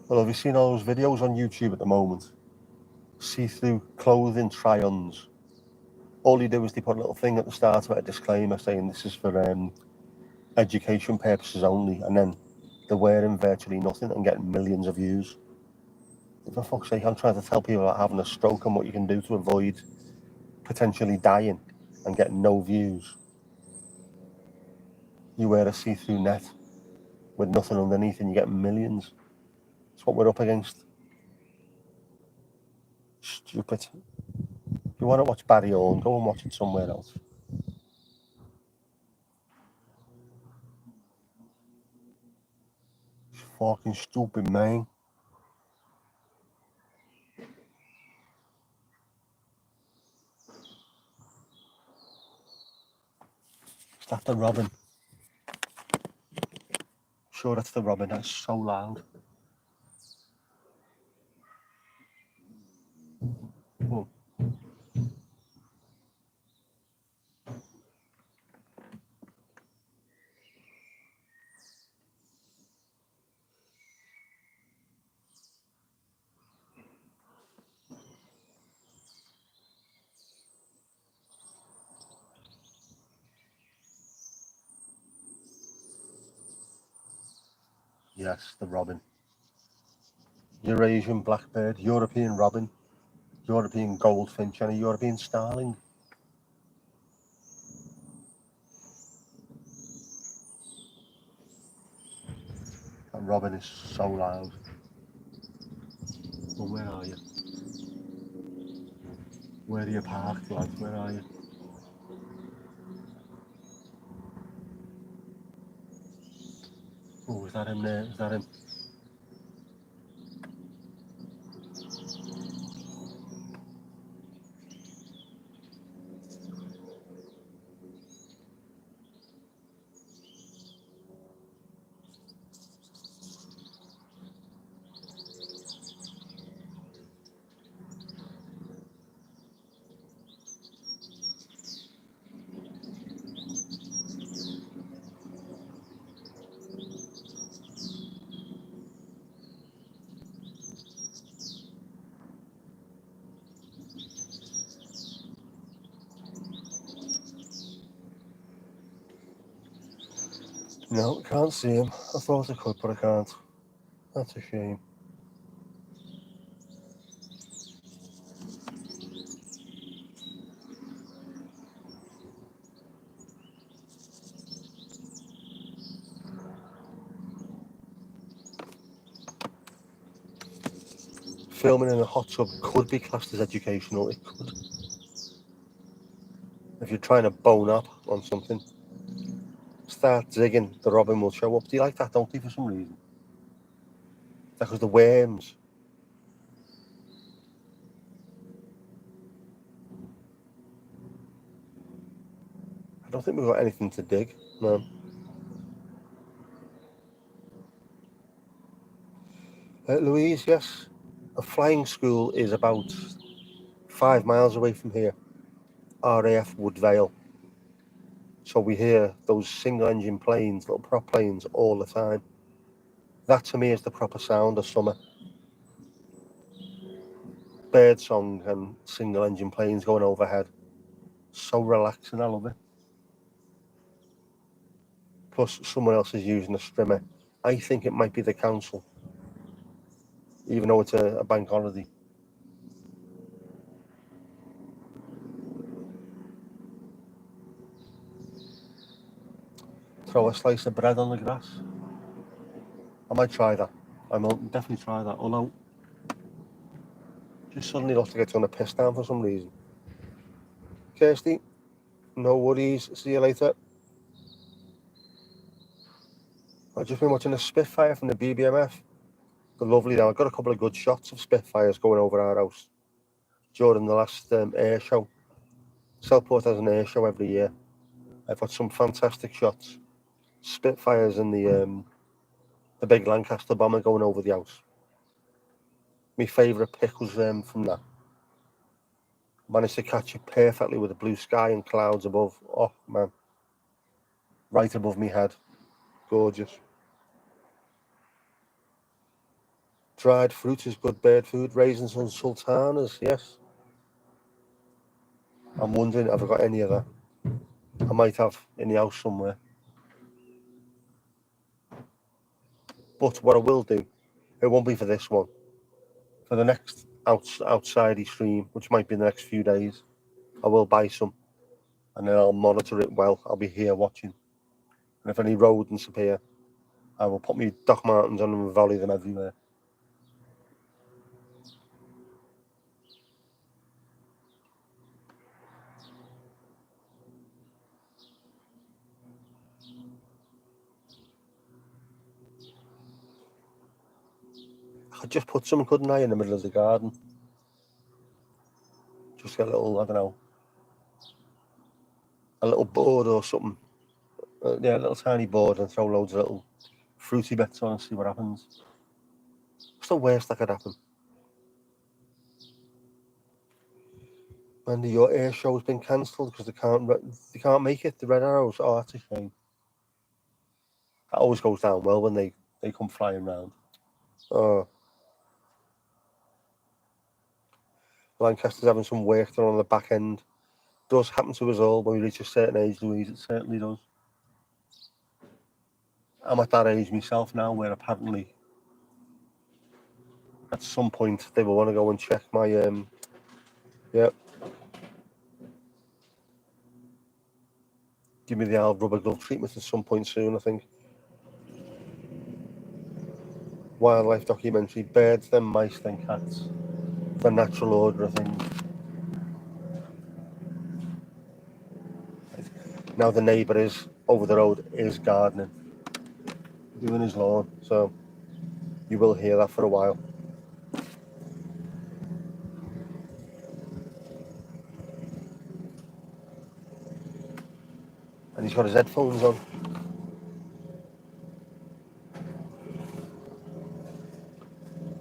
Well, have you seen all those videos on YouTube at the moment? See-through clothing try-ons. All you do is they put a little thing at the start of it, a disclaimer saying this is for education purposes only, and then they're wearing virtually nothing and getting millions of views. For fuck's sake, I'm trying to tell people about having a stroke and what you can do to avoid potentially dying and getting no views. You wear a see-through net with nothing underneath and you get millions. That's what we're up against. Stupid. If you want to watch Barry Owen, go and watch it somewhere else. It's fucking stupid, man. Is that the robin? Sure, that's the robin. That's so loud. Oh. Yes, the robin. Eurasian blackbird, European robin, European goldfinch, and a European starling. That robin is so loud. Well, where are you? Where are you parked, lad? Where are you? Oh, is that him there? Is that him? No, can't see him. I thought I could, but I can't. That's a shame. Filming in a hot tub could be classed as educational. It could. If you're trying to bone up on something, start digging. The robin will show up. Do you like that, don't you, for some reason? That because the worms. I don't think we've got anything to dig. No. Louise, yes. A flying school is about 5 miles away from here. RAF Woodvale. So we hear those single engine planes, little prop planes, all the time. That to me is the proper sound of summer. Bird song and single engine planes going overhead. So relaxing, I love it. Plus someone else is using a strimmer. I think it might be the council, even though it's a bank holiday. Throw a slice of bread on the grass. I might try that. I will definitely try that. Although, just suddenly looks like it's going to piss down for some reason. Kirsty, no worries. See you later. I've just been watching a Spitfire from the BBMF. They're lovely now. I got a couple of good shots of Spitfires going over our house during the last air show. Southport has an air show every year. I've got some fantastic shots. Spitfires and the big Lancaster bomber going over the house. My favourite pic was from that. Managed to catch it perfectly with the blue sky and clouds above. Oh man, right above me head. Gorgeous. Dried fruit is good bird food. Raisins and sultanas, yes. I'm wondering, have I got any of that? I might have in the house somewhere. But what I will do, it won't be for this one. For the next outside stream, which might be in the next few days, I will buy some. And then I'll monitor it well. I'll be here watching. And if any rodents appear, I will put my Doc Martens on them and volley them everywhere. I could just put some, couldn't I, in the middle of the garden? Just get a little, I don't know, a little board or something. Yeah, a little tiny board and throw loads of little fruity bits on and see what happens. What's the worst that could happen? When your air show's been cancelled because they can't make it, the Red Arrows. Oh, that's a shame. That always goes down well when they come flying round. Oh, Lancaster's having some work done on the back end. Does happen to us all when we reach a certain age, Louise. It certainly does. I'm at that age myself now where apparently at some point they will want to go and check my yeah. Give me the old rubber glove treatment at some point soon, I think. Wildlife documentary, birds, then mice, then cats. The natural order of things. Now the neighbour is over the road is gardening, doing his lawn, so you will hear that for a while. And he's got his headphones on.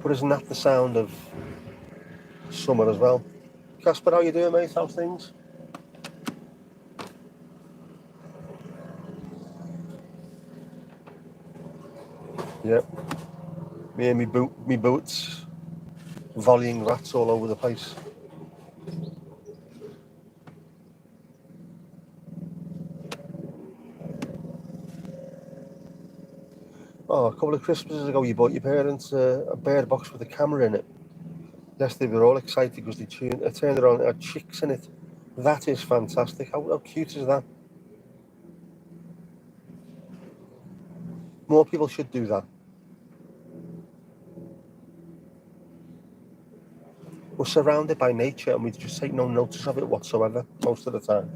But isn't that the sound of summer as well? Casper, how you doing, mate? How's things? Yep. Me and me boots volleying rats all over the place. Oh, a couple of Christmases ago, you bought your parents a bird box with a camera in it. Yes, they were all excited because they turned it on. It had chicks in it. That is fantastic. How cute is that? More people should do that. We're surrounded by nature and we just take no notice of it whatsoever most of the time.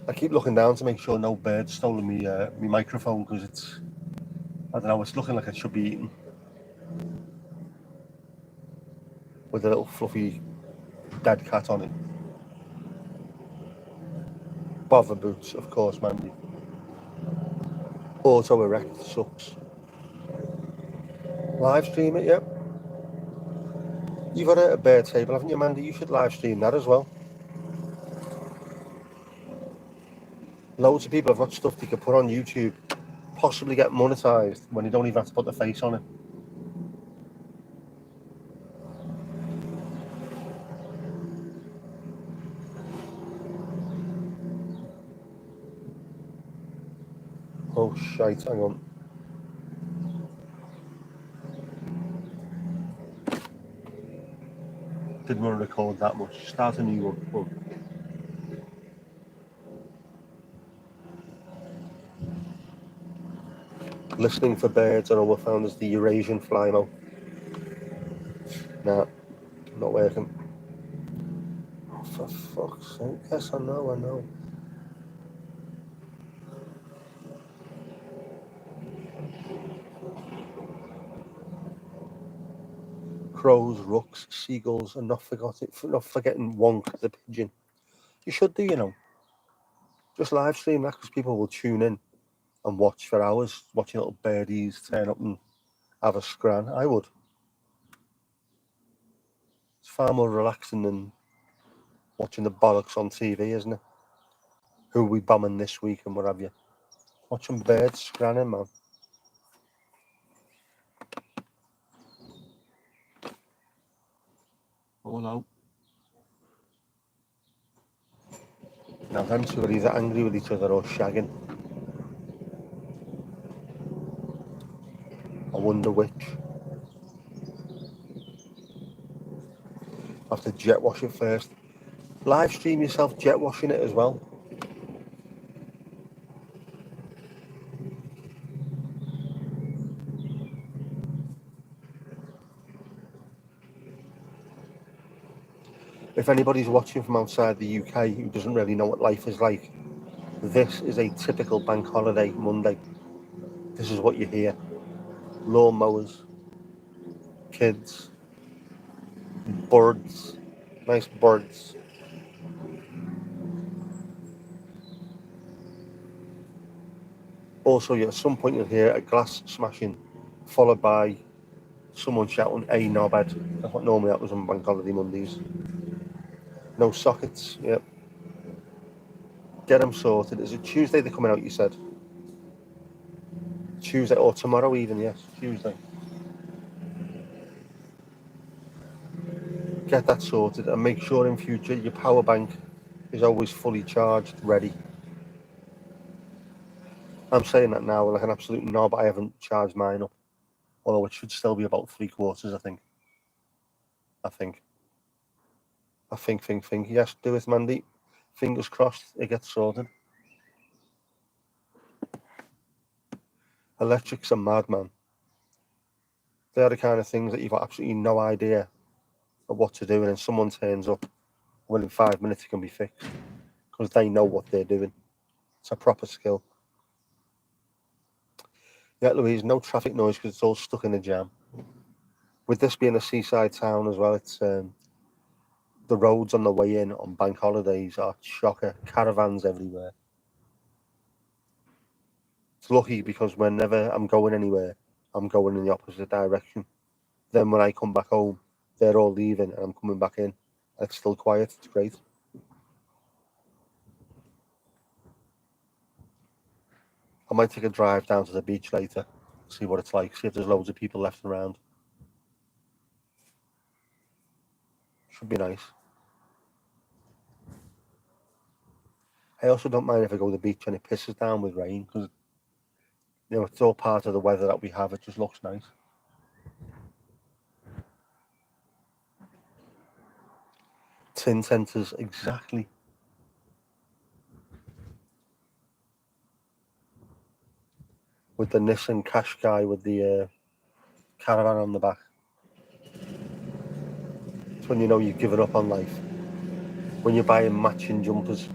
I keep looking down to make sure no bird's stolen me microphone because it's, I don't know, it's looking like it should be eaten. With a little fluffy dead cat on it. Bother boots, of course, Mandy. Auto erect sucks. Live stream it, yeah. You've got a bird table, haven't you, Mandy? You should live stream that as well. Loads of people have got stuff they could put on YouTube, possibly get monetized when you don't even have to put the face on it. Oh shite, hang on. Didn't want to record that much. Start a new one. Listening for birds, and all we found is the Eurasian flymo. Nah, not working. Oh, for fuck's sake. Yes, I know. Crows, rooks, seagulls, and not forgetting Wonk the pigeon. You should do, you know. Just live stream that because people will tune in and watch for hours, watching little birdies turn up and have a scran. I would. It's far more relaxing than watching the bollocks on TV, isn't it? Who are we bombing this week and what have you? Watching birds scranning, man. Oh no. Now them two are either angry with each other or shagging. I wonder which. I have to jet wash it first. Live stream yourself jet washing it as well. If anybody's watching from outside the UK who doesn't really know what life is like, this is a typical bank holiday Monday. This is what you hear. Lawnmowers, kids, birds, nice birds. Also, at some point you'll hear a glass smashing, followed by someone shouting, "Hey, knobhead." That's what normally happens on bank holiday Mondays. No sockets, yep. Get them sorted. Is it Tuesday they're coming out, you said? Tuesday, or tomorrow even, yes, Tuesday. Get that sorted and make sure in future your power bank is always fully charged, ready. I'm saying that now like an absolute knob. I haven't charged mine up, although it should still be about 3/4, I think. Think. Yes, do it, Mandy. Fingers crossed it gets sorted. Electrics are mad, man. They're the kind of things that you've got absolutely no idea of what to do, and then someone turns up, well, in 5 minutes it can be fixed because they know what they're doing. It's a proper skill. Yeah, Louise, no traffic noise because it's all stuck in a jam. With this being a seaside town as well, it's the roads on the way in on bank holidays are shocker. Caravans everywhere. It's lucky because whenever I'm going anywhere, I'm going in the opposite direction. Then when I come back home, they're all leaving and I'm coming back in. It's still quiet. It's great. I might take a drive down to the beach later, see what it's like, see if there's loads of people left around. Should be nice. I also don't mind if I go to the beach and it pisses down with rain, because, you know, it's all part of the weather that we have. It just looks nice. Tin centres, exactly. With the Nissan Qashqai with the caravan on the back. It's when you know you've given up on life. When you're buying matching jumpers.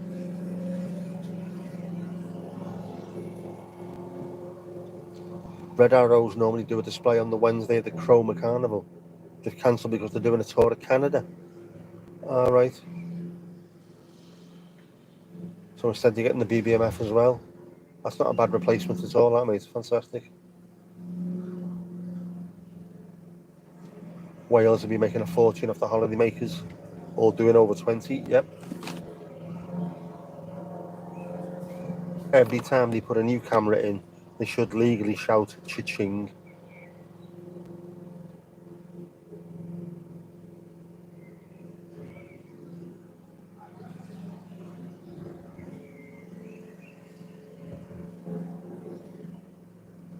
Red Arrows normally do a display on the Wednesday at the Chroma Carnival. They've cancelled because they're doing a tour of Canada. All right. So instead you're getting the BBMF as well. That's not a bad replacement at all, that, mate. It's fantastic. Wales will be making a fortune off the holiday makers. All doing over 20, yep. Every time they put a new camera in, they should legally shout cha-ching.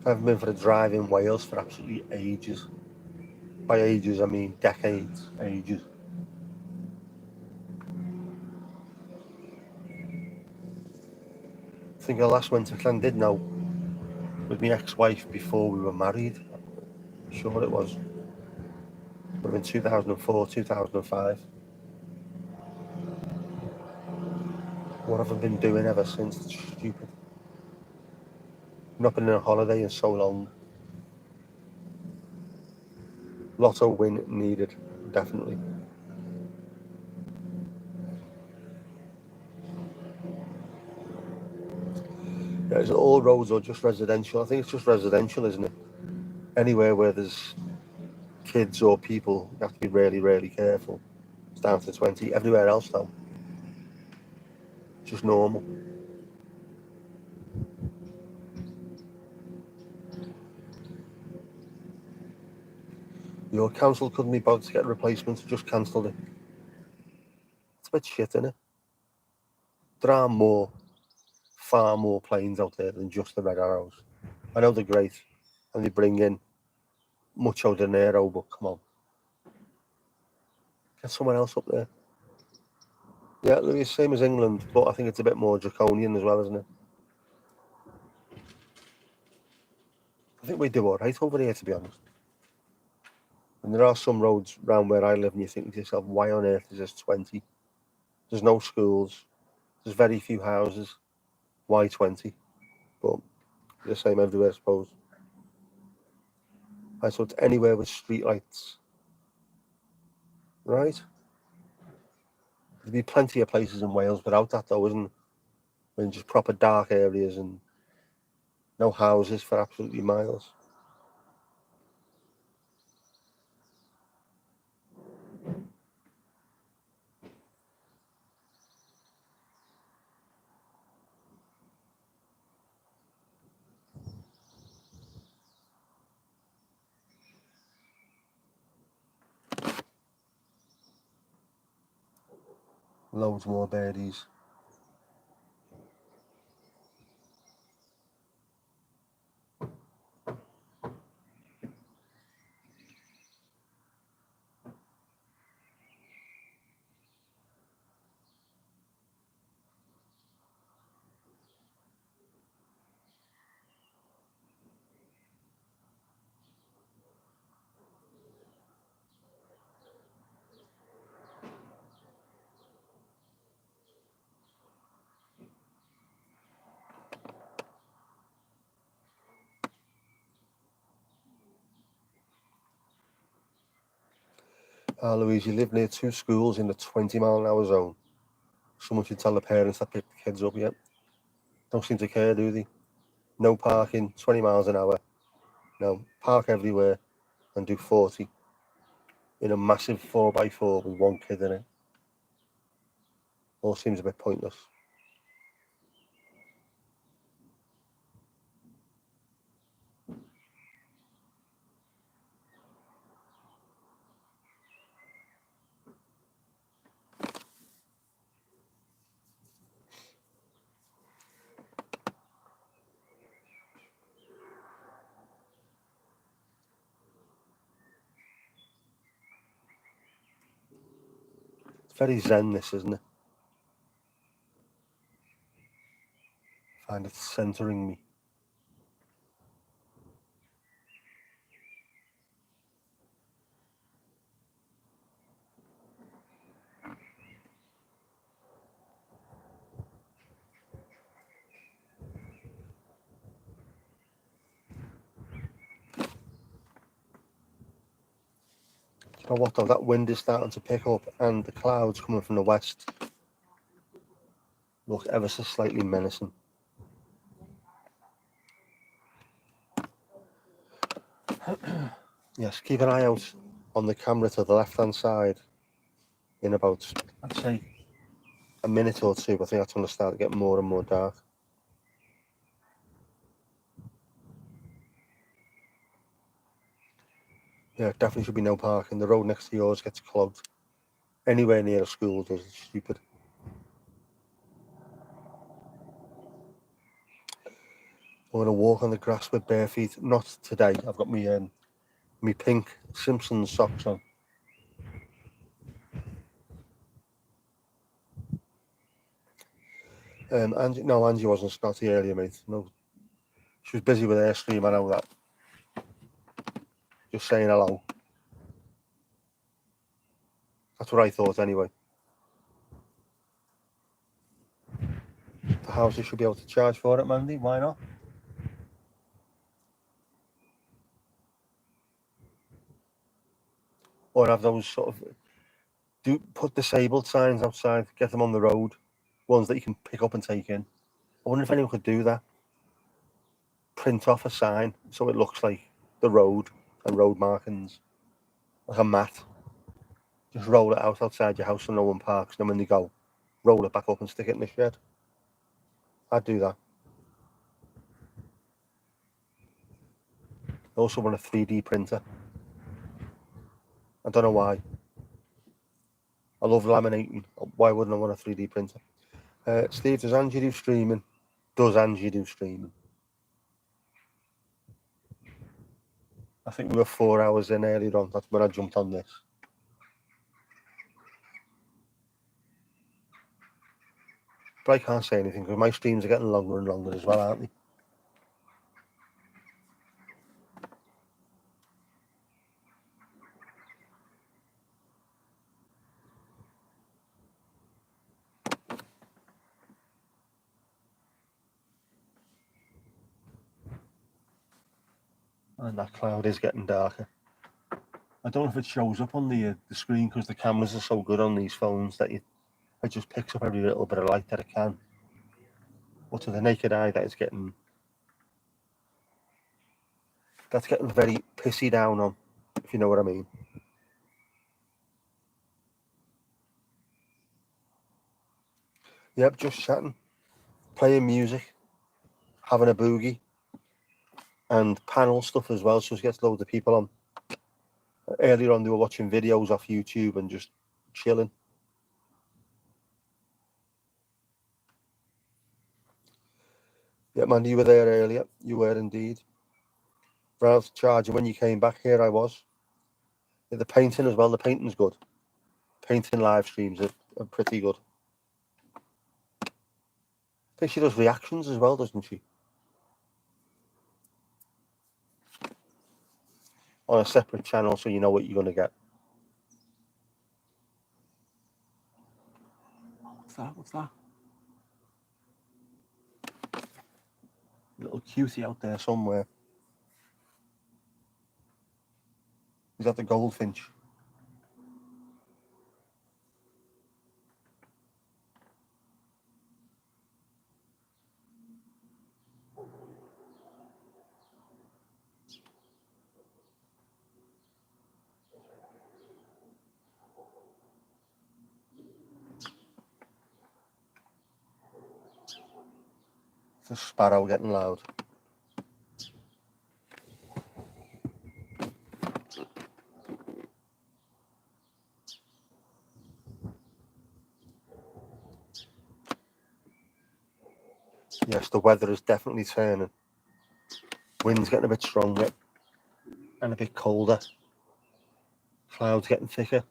I haven't been for a drive in Wales for absolutely ages. By ages, I mean decades, ages. I think I last went to Llandudno with my ex-wife before we were married. I'm sure it was. Would have been 2004, 2005. What have I been doing ever since? It's stupid. Not been on a holiday in so long. Lotto win needed, definitely. Yeah, is it all roads or just residential? I think it's just residential, isn't it? Anywhere where there's kids or people, you have to be really, really careful. It's down to 20. Everywhere else, though, just normal. Your council couldn't be bothered to get a replacement, just cancelled it. It's a bit shit, isn't it? There are far more planes out there than just the Red Arrows. I know they're great, and they bring in mucho dinero, but come on. Get someone else up there. Yeah, they're the same as England, but I think it's a bit more draconian as well, isn't it? I think we do all right over here, to be honest. And there are some roads around where I live, and you think to yourself, why on earth is this 20? There's no schools. There's very few houses. Why 20? But the same everywhere, I suppose. Right, so it's anywhere with streetlights. Right? There'd be plenty of places in Wales without that, though, isn't there? In just proper dark areas and no houses for absolutely miles. Loads more birdies. Louise, you live near two schools in the 20-mile-an-hour zone. Someone should tell the parents that pick the kids up, yet. Don't seem to care, do they? No parking, 20 miles an hour. No, park everywhere and do 40 in a massive 4x4 with one kid in it. All seems a bit pointless. Very zen, this, isn't it? I find it centering me. You know what though, that wind is starting to pick up and the clouds coming from the west look ever so slightly menacing. Yes, keep an eye out on the camera to the left hand side in about, I'd say, a minute or two. I think that's going to start to get more and more dark. Yeah, definitely should be no parking. The road next to yours gets clogged. Anywhere near a school does, it's stupid. I'm going to walk on the grass with bare feet. Not today. I've got me pink Simpsons socks on. Angie wasn't snotty earlier, mate. No, she was busy with Airstream. I know that. Just saying hello. That's what I thought anyway. The houses should be able to charge for it, Mandy. Why not? Or have those sort of put disabled signs outside, get them on the road, ones that you can pick up and take in. I wonder if anyone could do that. Print off a sign so it looks like the road and road markings, like a mat. Just roll it out outside your house so no one parks, and then when they go, roll it back up and stick it in the shed. I'd do that. I also want a 3D printer. I don't know why. I love laminating. Why wouldn't I want a 3D printer? Steve, does Angie do streaming? Does Angie do streaming? I think we were 4 hours in earlier on. That's when I jumped on this. But I can't say anything because my streams are getting longer and longer as well, aren't they? And that cloud is getting darker. I don't know if it shows up on the screen because the cameras are so good on these phones that it just picks up every little bit of light that it can. But to the naked eye, that's getting very pissy down on, if you know what I mean. Yep, just chatting, playing music, having a boogie, and panel stuff as well, so it gets loads of people on. Earlier on, they were watching videos off YouTube and just chilling. Yeah, man, you were there earlier. You were indeed. Ran out of charge, and when you came back here, I was. Yeah, the painting as well. The painting's good. Painting live streams are pretty good. I think she does reactions as well, doesn't she? On a separate channel, so you know what you're going to get. What's that? Little cutie out there somewhere. Is that the goldfinch? It's a sparrow getting loud. Yes, the weather is definitely turning. Wind's getting a bit stronger and a bit colder. Clouds getting thicker.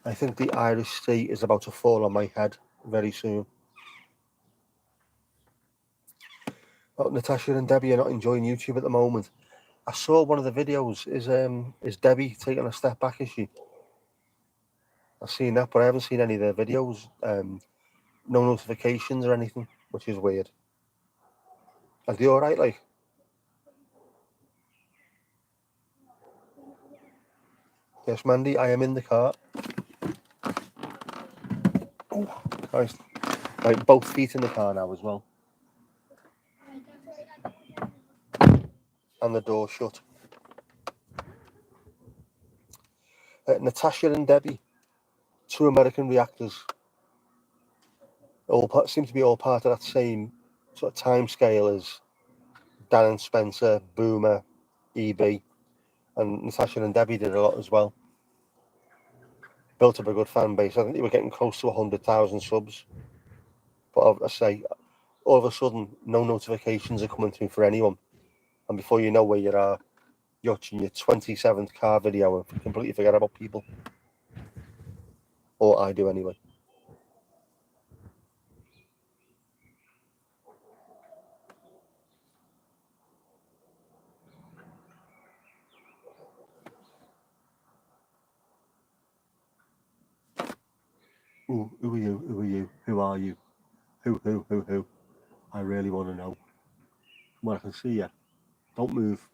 I think the Irish Sea is about to fall on my head very soon. Oh, Natasha and Debbie are not enjoying YouTube at the moment. I saw one of the videos. Is Debbie taking a step back, is she? I've seen that, but I haven't seen any of their videos. No notifications or anything, which is weird. Are they alright, like? Yes, Mandy, I am in the car. Oh, Christ. Right, both feet in the car now as well. And the door shut. Natasha and Debbie, two American reactors, seem to be all part of that same sort of time scale as Dan and Spencer, Boomer, EB, and Natasha and Debbie did a lot as well. Built up a good fan base. I think they were getting close to 100,000 subs. But I say, all of a sudden, no notifications are coming through for anyone. And before you know where you are, you're watching your 27th car video and completely forget about people. Or I do anyway. Ooh, who are you? Who are you? Who are you? Who? I really want to know. Well, I can see you. Don't move.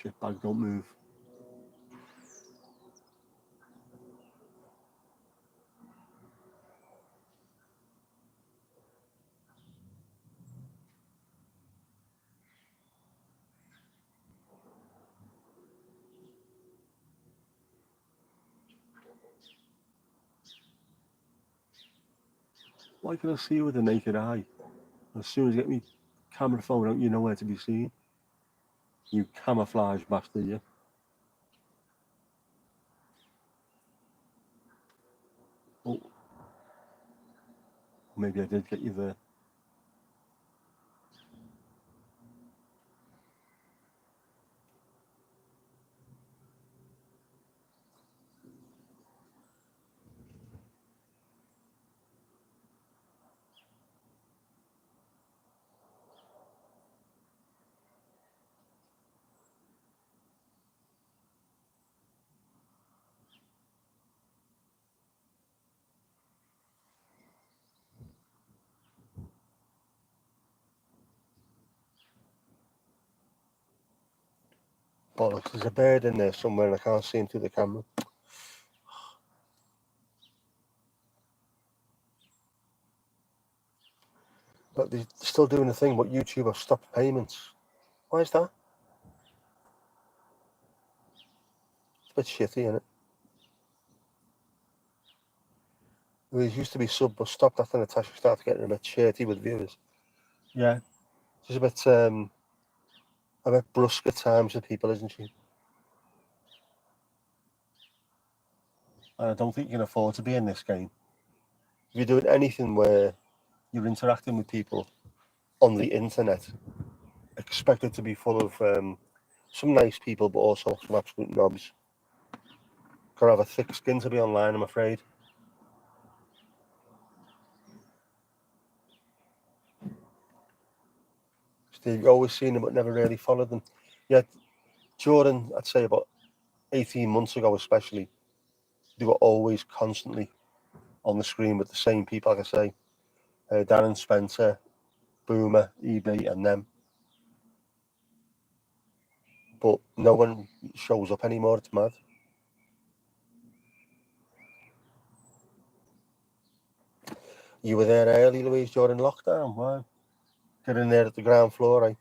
Shitbag, don't move. Why can I see you with the naked eye? As soon as you get me camera phone out, you know where to be seen. You camouflage bastard, you. Oh, maybe I did get you there. Bollocks, there's a bird in there somewhere and I can't see him through the camera. But they're still doing the thing, but YouTube have stopped payments. Why is that? It's a bit shitty, isn't it? It used to be sub, but stopped after Natasha started getting a bit shitty with viewers. Yeah. She's a bit brusque at times with people, isn't she? And I don't think you can afford to be in this game. If you're doing anything where you're interacting with people on the internet, expect it to be full of some nice people, but also some absolute knobs. Gotta have a thick skin to be online, I'm afraid. You've always seen them, but never really followed them. Yeah, Jordan, I'd say about 18 months ago, especially, they were always constantly on the screen with the same people, like I say, Dan and Spencer, Boomer, EB, and them. But no one shows up anymore. It's mad. You were there early, Louise, during lockdown. Wow. Get in there at the ground floor, right?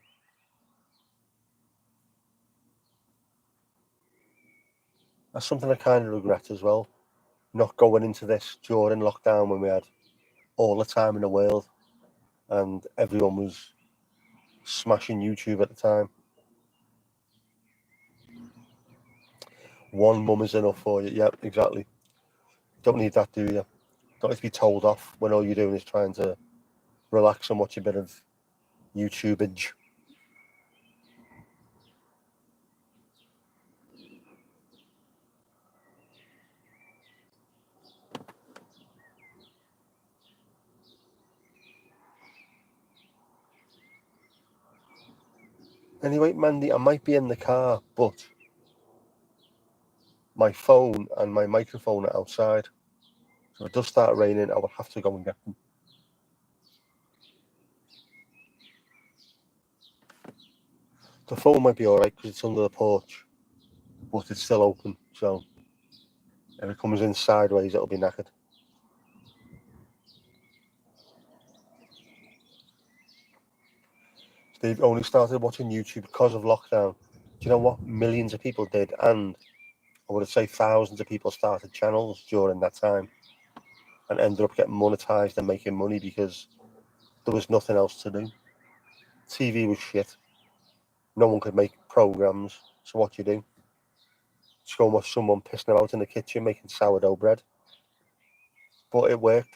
That's something I kind of regret as well. Not going into this during lockdown when we had all the time in the world and everyone was smashing YouTube at the time. One mum is enough for you. Yep, exactly. Don't need that, do you? Don't need to be told off when all you're doing is trying to relax and watch a bit of YouTubeage. Anyway, Mandy, I might be in the car, but my phone and my microphone are outside. So if it does start raining, I will have to go and get them. The phone might be alright because it's under the porch, but it's still open. So if it comes in sideways, it'll be knackered. They've only started watching YouTube because of lockdown. Do you know what? Millions of people did, and I would say thousands of people started channels during that time and ended up getting monetized and making money because there was nothing else to do. TV was shit. No one could make programs. So what you do? Just go and watch someone pissing about in the kitchen making sourdough bread. But it worked.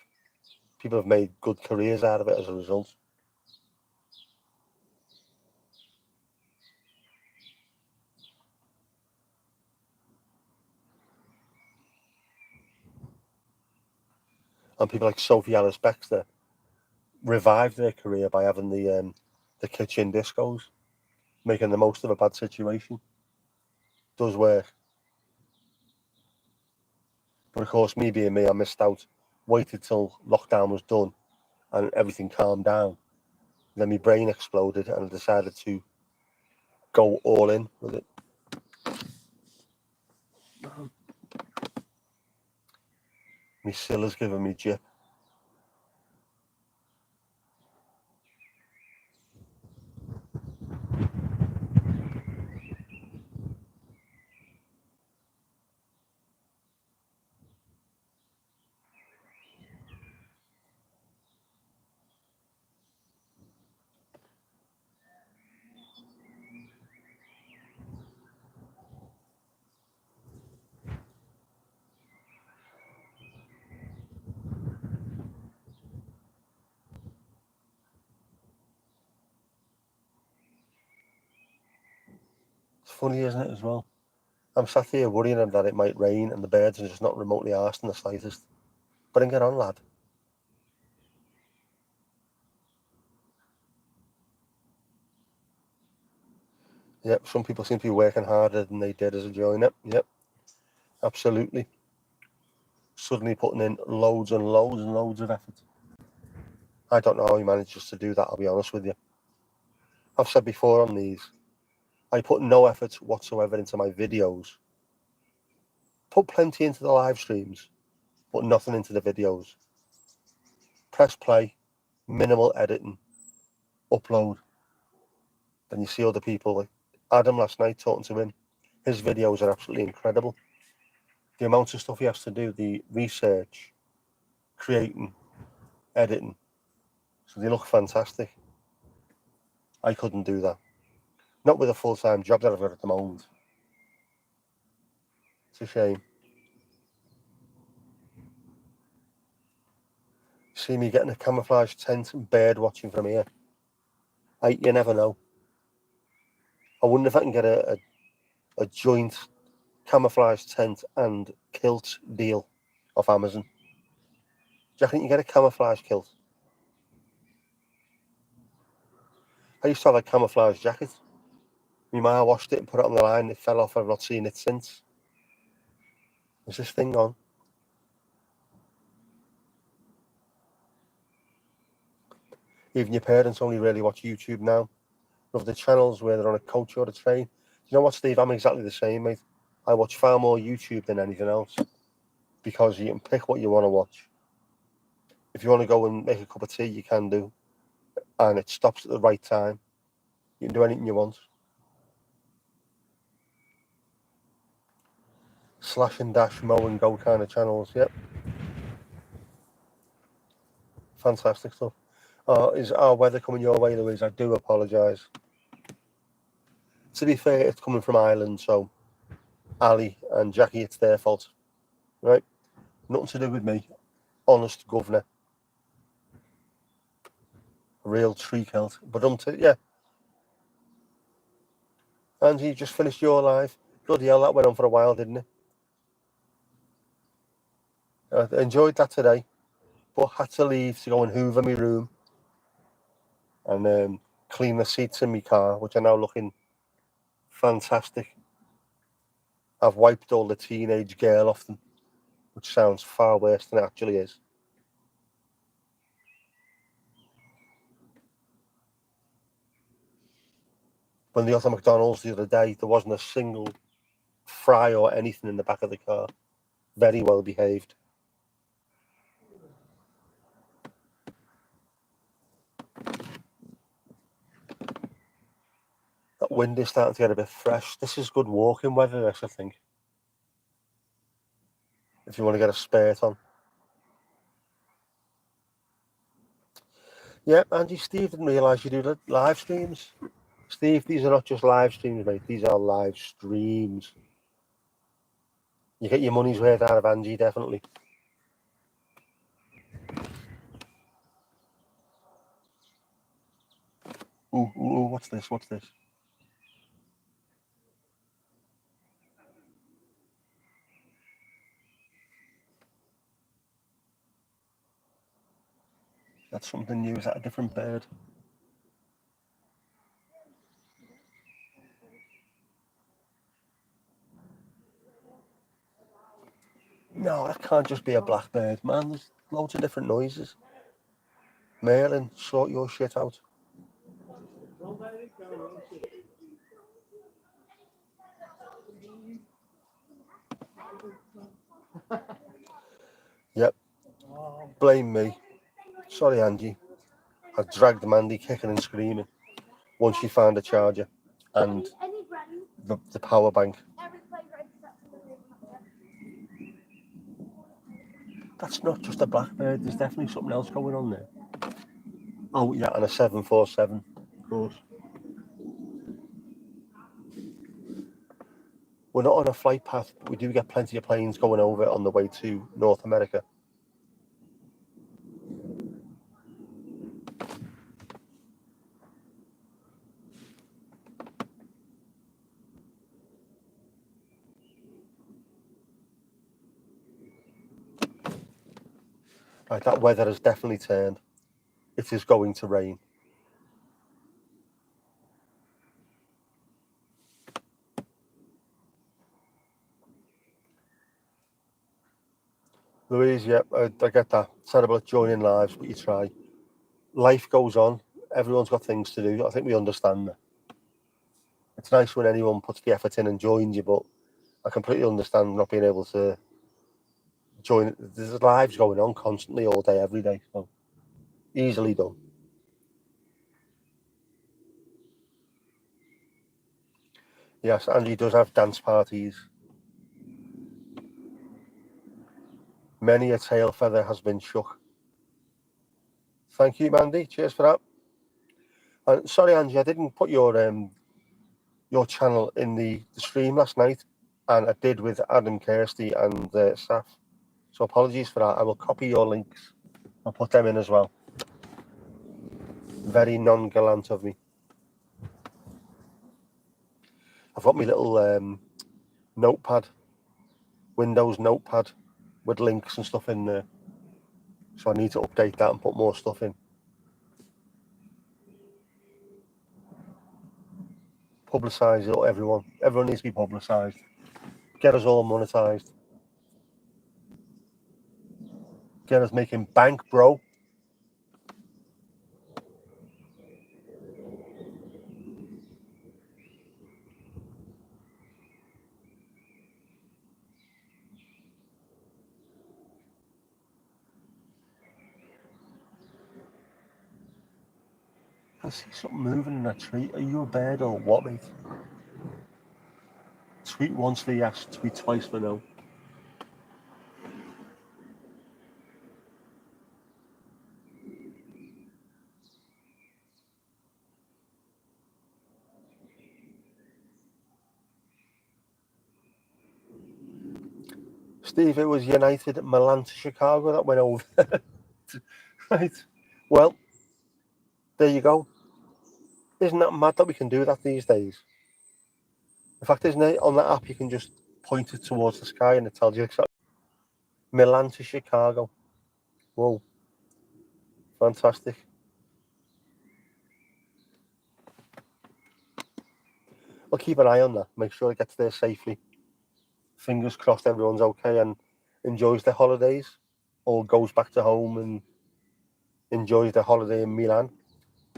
People have made good careers out of it as a result. And people like Sophie Alice Baxter revived their career by having the kitchen discos, making the most of a bad situation. Does work. But of course, me being me, I missed out. Waited till lockdown was done and everything calmed down. Then my brain exploded and I decided to go all in with it. My Silla's giving me jip. It's funny, isn't it, as well? I'm sat here worrying that it might rain and the birds are just not remotely arsed in the slightest. Bring it on, lad. Yep, some people seem to be working harder than they did as a joiner. Yep, absolutely. Suddenly putting in loads and loads and loads of effort. I don't know how he manages to do that, I'll be honest with you. I've said before on these, I put no effort whatsoever into my videos. Put plenty into the live streams, but nothing into the videos. Press play, minimal editing, upload. Then you see other people like Adam last night talking to him. His videos are absolutely incredible. The amount of stuff he has to do, the research, creating, editing. So they look fantastic. I couldn't do that. Not with a full-time job that I've got at the moment. It's a shame. See me getting a camouflage tent and bird watching from here. You never know. I wonder if I can get a joint camouflage tent and kilt deal off Amazon. Do you reckon you can get a camouflage kilt? I used to have a camouflage jacket. My ma washed it and put it on the line. It fell off. I've not seen it since. Is this thing on? Even your parents only really watch YouTube now. Of the channels where they're on a coach or a train. You know what, Steve? I'm exactly the same, mate. I watch far more YouTube than anything else because you can pick what you want to watch. If you want to go and make a cup of tea, you can do, and it stops at the right time. You can do anything you want. Slash and dash, mow and go kind of channels. Yep. Fantastic stuff. Is our weather coming your way, Louise? I do apologise. To be fair, it's coming from Ireland, so Ali and Jackie, it's their fault. Right? Nothing to do with me. Honest governor. Real tree kilt. But yeah. Angie, you just finished your live. Bloody hell, that went on for a while, didn't it? I enjoyed that today, but had to leave to go and hoover my room and clean the seats in my car, which are now looking fantastic. I've wiped all the teenage girl off them, which sounds far worse than it actually is. When they got to McDonald's the other day, there wasn't a single fry or anything in the back of the car. Very well behaved. That wind is starting to get a bit fresh. This is good walking weather, I think. If you want to get a spurt on. Yeah, Andy, Steve didn't realise you do live streams. Steve, these are not just live streams, mate. These are live streams. You get your money's worth out of Angie, definitely. Ooh, what's this? What's this? That's something new. Is that a different bird? No, that can't just be a blackbird, man. There's loads of different noises. Merlin, sort your shit out. Yep. Blame me. Sorry, Angie. I dragged Mandy kicking and screaming once she found a charger and the power bank. That's not just a blackbird. There's definitely something else going on there. Oh, yeah, and a 747, of course. We're not on a flight path, but we do get plenty of planes going over on the way to North America. Right, that weather has definitely turned. It is going to rain. Louise, yeah, I get that. Terrible at joining lives, but you try. Life goes on. Everyone's got things to do. I think we understand that. It's nice when anyone puts the effort in and joins you, but I completely understand not being able to join. There's lives going on constantly, all day, every day. So easily done. Yes, Angie does have dance parties. Many a tail feather has been shook. Thank you, Mandy. Cheers for that. Sorry, Angie, I didn't put your channel in the stream last night, and I did with Adam, Kirsty, and Saf. So apologies for that. I will copy your links. I'll put them in as well. Very non-gallant of me. I've got my little notepad, Windows notepad, with links and stuff in there. So I need to update that and put more stuff in. Publicise it, everyone. Everyone needs to be publicised. Get us all monetised. Get us making bank, bro. I see something moving in that tree. Are you a bird or what, mate? Tweet once for yes, tweet twice for no. Steve, it was United at Milan to Chicago that went over. Right. Well, there you go. Isn't that mad that we can do that these days? In fact, isn't it, on that app you can just point it towards the sky and it tells you exactly. Milan to Chicago. Whoa. Fantastic. keep an eye on that, make sure it gets there safely. Fingers crossed everyone's okay and enjoys their holidays, or goes back to home and enjoys their holiday in Milan.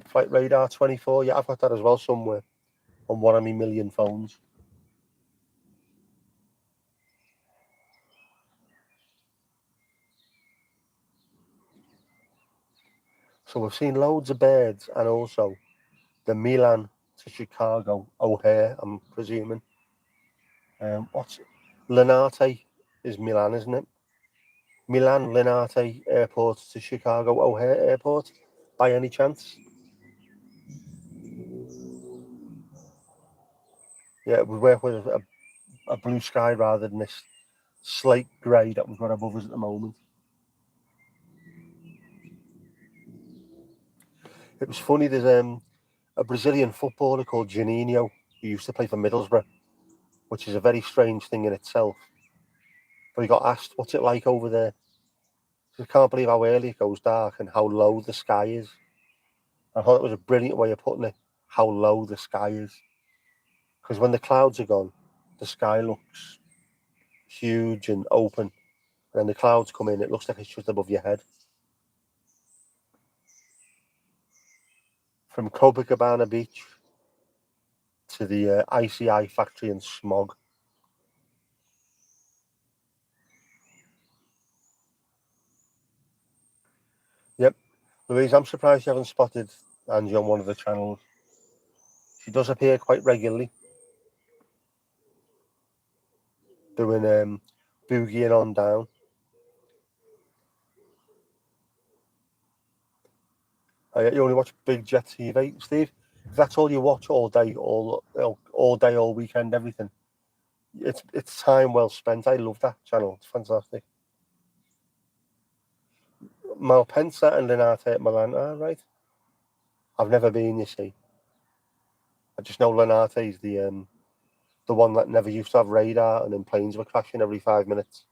Flight radar 24, yeah, I've got that as well somewhere on one of my million phones. So we've seen loads of birds, and also the Milan to Chicago O'Hare, I'm presuming. What's Linate is Milan, isn't it? Milan Linate Airport to Chicago O'Hare Airport, by any chance? Yeah, we work with a blue sky rather than this slate grey that we've got above us at the moment. It was funny, there's a Brazilian footballer called Juninho who used to play for Middlesbrough, which is a very strange thing in itself. But he got asked, what's it like over there? I can't believe how early it goes dark and how low the sky is. I thought it was a brilliant way of putting it, how low the sky is. Because when the clouds are gone, the sky looks huge and open. And then the clouds come in, it looks like it's just above your head. From Copacabana Beach to the ICI factory in Smog. Yep. Louise, I'm surprised you haven't spotted Angie on one of the channels. She does appear quite regularly, doing boogieing on down. You only watch Big Jet TV, Steve? If that's all you watch all day, all day, all weekend, everything, it's time well spent. I love that channel. It's fantastic. Malpensa and Linate at Milan. Right. I've never been, you see. I just know Linate is the one that never used to have radar, and then planes were crashing every 5 minutes.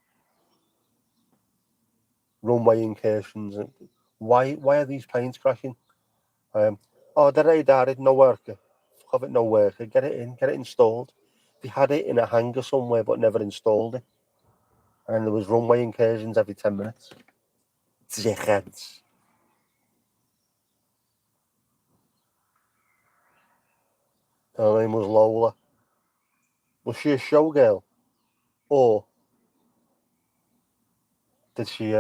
Runway incursions. And why are these planes crashing? The radar it no work. Have it no work. Get it installed. They had it in a hangar somewhere but never installed it. And there was runway incursions every 10 minutes. Dickheads. Her name was Lola. Was she a showgirl? Or did she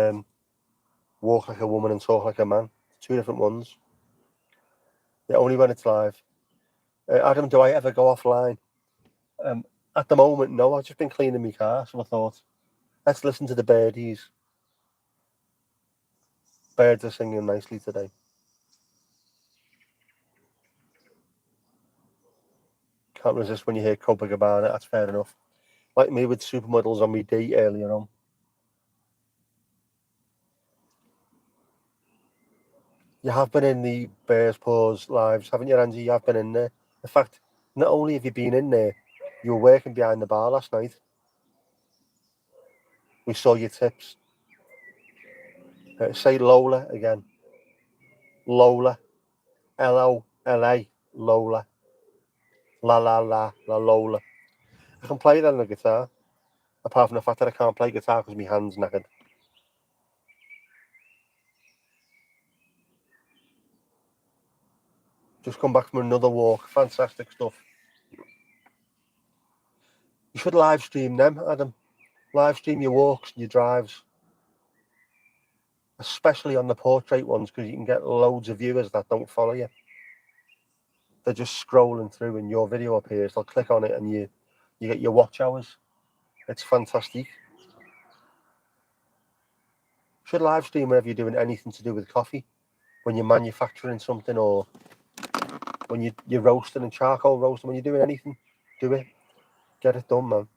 walk like a woman and talk like a man? Two different ones. Yeah, only when it's live. Adam, do I ever go offline? At the moment, no. I've just been cleaning my car, so I thought, let's listen to the birdies. Birds are singing nicely today. Can't resist when you hear Copacabana, that's fair enough. Like me with supermodels on my date earlier on. You have been in the Bears Paws lives, haven't you, Angie? You have been in there. In fact, not only have you been in there, you were working behind the bar last night. We saw your tips. Say Lola again. Lola. Lola. Lola. La la la la Lola. I can play that on the guitar. Apart from the fact that I can't play guitar because my hand's knackered. Just come back from another walk. Fantastic stuff. You should live stream them, Adam. Live stream your walks and your drives. Especially on the portrait ones, because you can get loads of viewers that don't follow you. They're just scrolling through and your video appears. They'll click on it and you get your watch hours. It's fantastic. Should live stream whenever you're doing anything to do with coffee. When you're manufacturing something, or when you're roasting and charcoal roasting, when you're doing anything, do it. Get it done, man.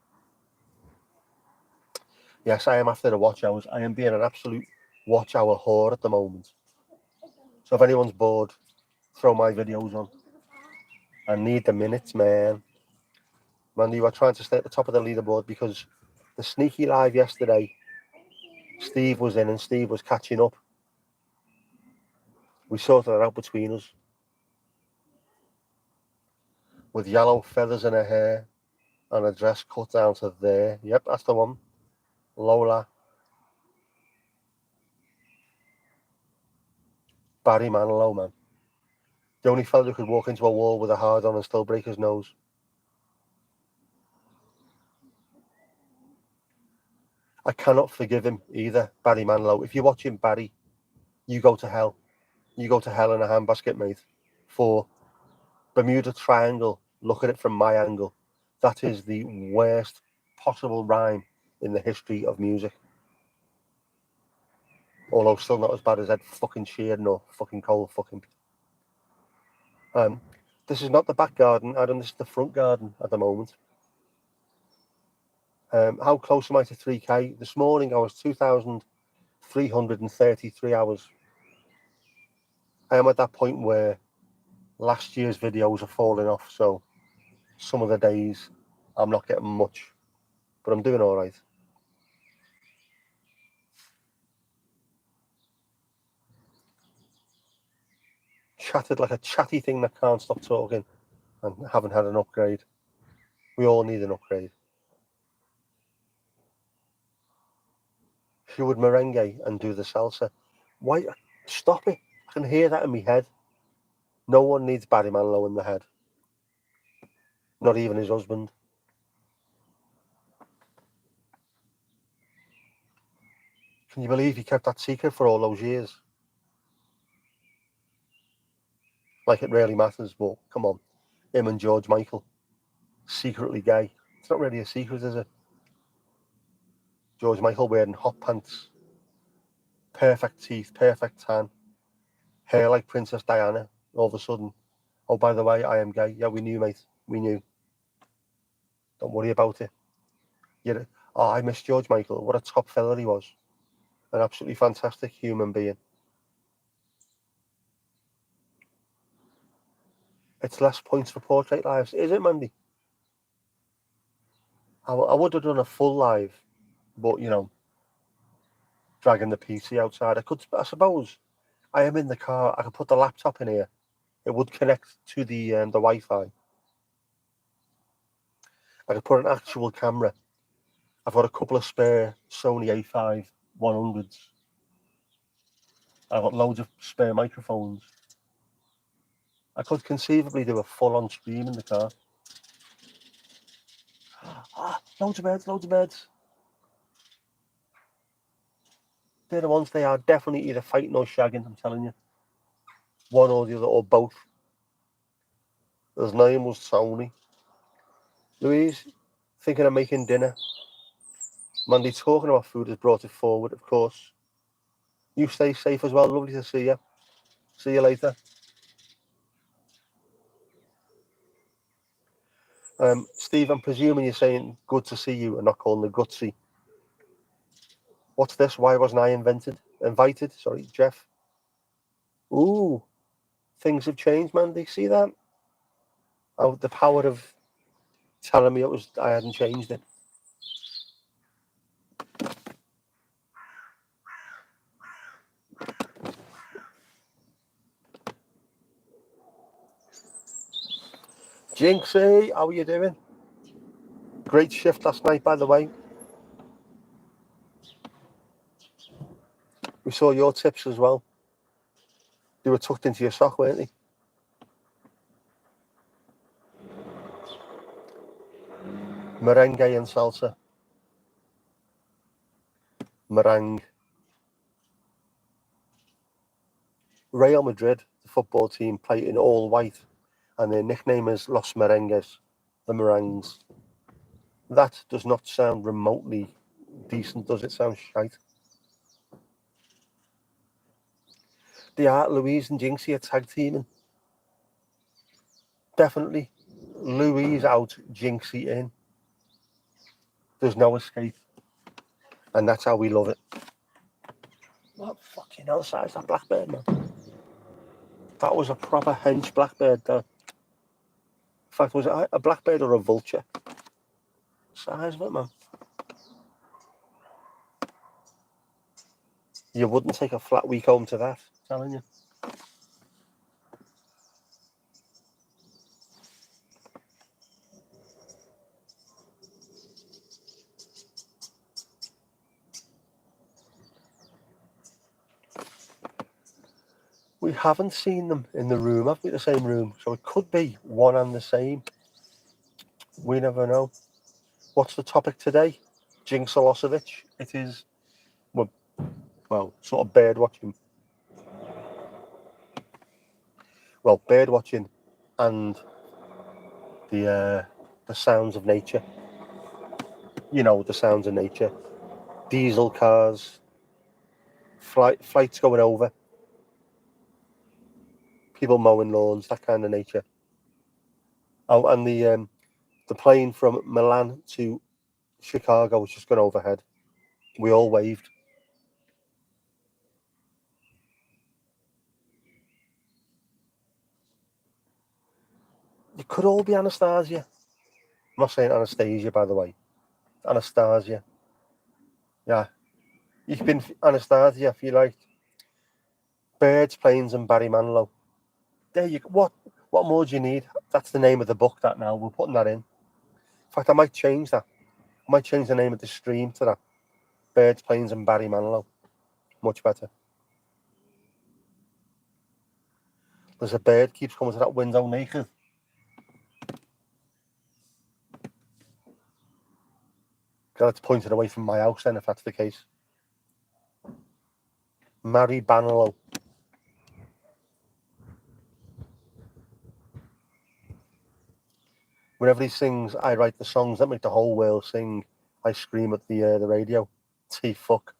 Yes, I am after the watch hours. I am being an absolute watch hour whore at the moment. So if anyone's bored, throw my videos on. I need the minutes, man. Man, you are trying to stay at the top of the leaderboard because the sneaky live yesterday, Steve was in and Steve was catching up. We sorted it out between us. with yellow feathers in her hair and a dress cut down to there. Yep, that's the one. Lola. Barry Manilow, man. The only fella who could walk into a wall with a hard on and still break his nose. I cannot forgive him either, Barry Manilow. If you're watching Barry, you go to hell. You go to hell in a handbasket, mate. For Bermuda Triangle, look at it from my angle. That is the worst possible rhyme in the history of music. Although still not as bad as Ed fucking Sheeran or fucking Cole fucking. This is not the back garden, Adam. This is the front garden at the moment. How close am I to 3K? This morning I was 2,333 hours. I am at that point where last year's videos are falling off, so some of the days I'm not getting much, but I'm doing all right. Chatted like a chatty thing that can't stop talking and haven't had an upgrade. We all need an upgrade. Who would merengue and do the salsa? Why? Stop it. I can hear that in my head. No one needs Barry Manilow in the head. Not even his husband. Can you believe he kept that secret for all those years? Like it really matters, but come on. Him and George Michael, secretly gay. It's not really a secret, is it? George Michael wearing hot pants, perfect teeth, perfect tan, hair like Princess Diana. All of a sudden, oh, by the way, I am gay. Yeah, we knew, mate. We knew. Don't worry about it. Oh, I miss George Michael. What a top fella he was. An absolutely fantastic human being. It's less points for Portrait Lives, is it, Mandy? I would have done a full live, but, you know, dragging the PC outside. I suppose, I am in the car. I could put the laptop in here. It would connect to the Wi-Fi. I could put an actual camera. I've got a couple of spare Sony A5 100s. I've got loads of spare microphones. I could conceivably do a full-on stream in the car. Loads of birds, loads of birds. They're the ones. They are definitely either fighting or shagging, I'm telling you. One or the other, or both. His name was Tony. Louise, thinking of making dinner. Mandy, talking about food has brought it forward, of course. You stay safe as well. Lovely to see you. See you later. Steve, I'm presuming you're saying good to see you and not calling the gutsy. What's this? Why wasn't I invited? Sorry, Jeff. Ooh, things have changed, Mandy. See that? Oh, the power of telling me I hadn't changed it. Jinxie, how are you doing? Great shift last night, by the way. We saw your tips as well. They were tucked into your sock, weren't they? Merengue and salsa. Meringue. Real Madrid, the football team, play in all white, and their nickname is Los Merengues, the Meringues. That does not sound remotely decent, does it? Sound shite. They are. Louise and Jinxie are tag teaming. Definitely. Louise out, Jinxie in. There's no escape. And that's how we love it. What fucking hell size that blackbird, man? That was a proper hench blackbird, though. In fact, was it a blackbird or a vulture? Size of it, man. You wouldn't take a flat week home to that, I'm telling you. haven't seen them in the room, have we? The same room. So it could be one and the same. We never know. What's the topic today? Jinxolosovich. It is, well, sort of bird watching. Well, bird watching and the sounds of nature. You know, the sounds of nature. Diesel cars, flights going over, people mowing lawns, that kind of nature. Oh, and the plane from Milan to Chicago was just gone overhead. We all waved. It could all be Anastasia. I'm not saying Anastasia, by the way. Anastasia. Yeah. Ich bin Anastasia, if you like. Birds, Planes, and Barry Manilow. There you go. What more do you need? That's the name of the book, that now. We're putting that in. In fact, I might change that. I might change the name of the stream to that. Birds, Planes, and Barry Manilow. Much better. There's a bird keeps coming to that window naked. It's pointed away from my house then, if that's the case. Mary Manilow. Whenever he sings, I write the songs that make the whole world sing. I scream at the radio. T fuck.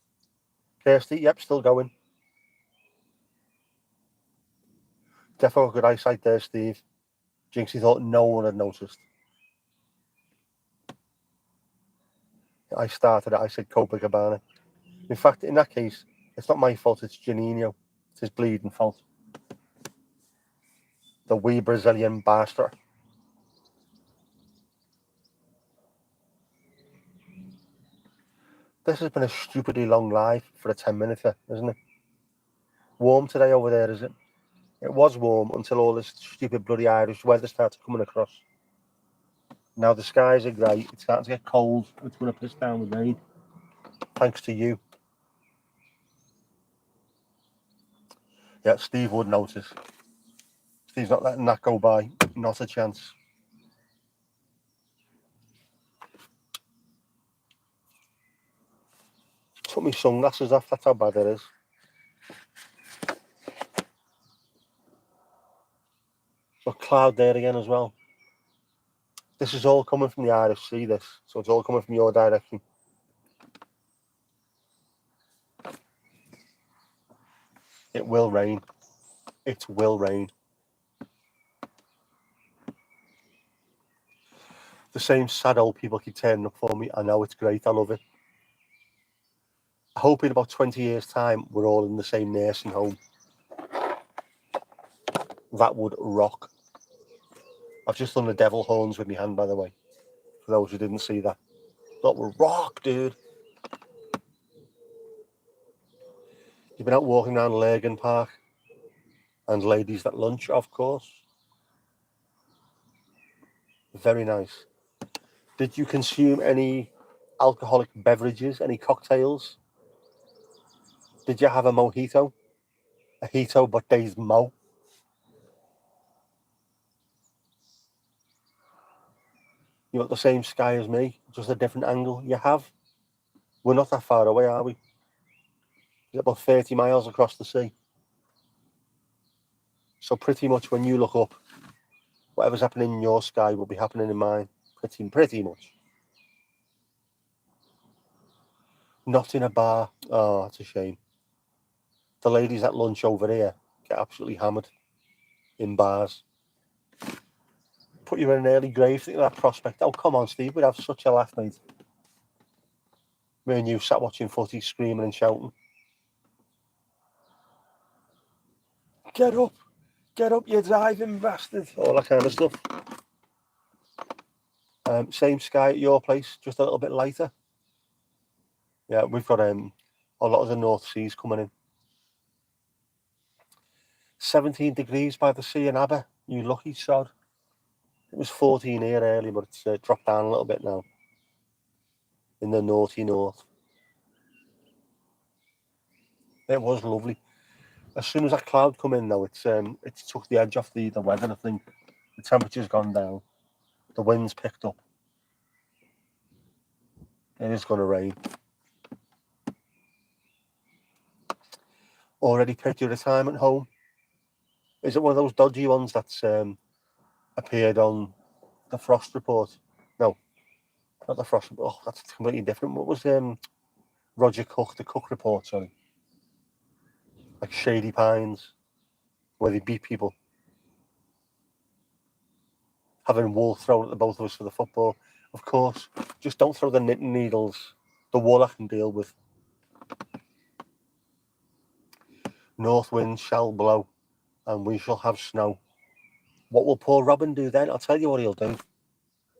Kirsty, yep, still going. Definitely good eyesight there, Steve. Jinxie thought no one had noticed. I started it, I said Copacabana. In fact, in that case, it's not my fault, it's Janino. It's his bleeding fault. The wee Brazilian bastard. This has been a stupidly long live for a 10-minute, isn't it? Warm today over there, is it? It was warm until all this stupid bloody Irish weather started coming across. Now the skies are grey. It's starting to get cold. It's going to piss down with rain. Thanks to you. Yeah, Steve would notice. Steve's not letting that go by. Not a chance. Took my sunglasses off. That's how bad it is. Got cloud there again as well. This is all coming from the Irish Sea, this. So it's all coming from your direction. It will rain. It will rain. The same sad old people keep turning up for me. I know, it's great. I love it. I hope in about 20 years' time, we're all in the same nursing home. That would rock. I've just done the devil horns with my hand, by the way. For those who didn't see that. That would rock, dude. You've been out walking around Lurgan Park. And ladies at lunch, of course. Very nice. Did you consume any alcoholic beverages, any cocktails? Did you have a mojito? A hito, but there's mo. You got the same sky as me, just a different angle. You have. We're not that far away, are we? It's about 30 miles across the sea. So pretty much when you look up, whatever's happening in your sky will be happening in mine. Pretty much. Not in a bar. Oh, that's a shame. The ladies at lunch over here get absolutely hammered in bars. Put you in an early grave, think of that prospect. Oh, come on, Steve, we'd have such a laugh, mate. Me and you sat watching footy, screaming and shouting. Get up, you driving bastard. All that kind of stuff. Same sky at your place, just a little bit lighter. Yeah, we've got a lot of the North Seas coming in. 17 degrees by the sea in Aber, you lucky sod. It was 14 here early, but it's dropped down a little bit now. In the naughty north. It was lovely. As soon as that cloud come in, though, it's took the edge off the weather. I think the temperature's gone down, the wind's picked up. It is going to rain. Already picked your retirement home? Is it one of those dodgy ones that's appeared on the Frost Report? No, not the Frost Report. Oh, that's completely different. What was Roger Cook, the Cook Report, sorry. Like Shady Pines, where they beat people. Having wool thrown at the both of us for the football. Of course, just don't throw the knitting needles. The wool I can deal with. North wind shall blow, and we shall have snow. What will poor Robin do then? I'll tell you what he'll do.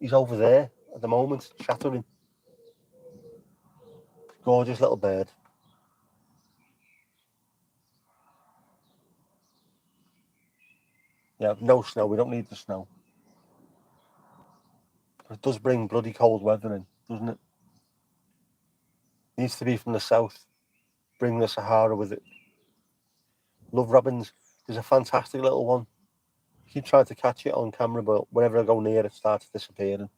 He's over there at the moment, chattering. Gorgeous little bird. Yeah, no snow. We don't need the snow. But it does bring bloody cold weather in, doesn't it? Needs to be from the south. Bring the Sahara with it. Love robins. There's a fantastic little one. Keep trying to catch it on camera, but whenever I go near it, starts disappearing.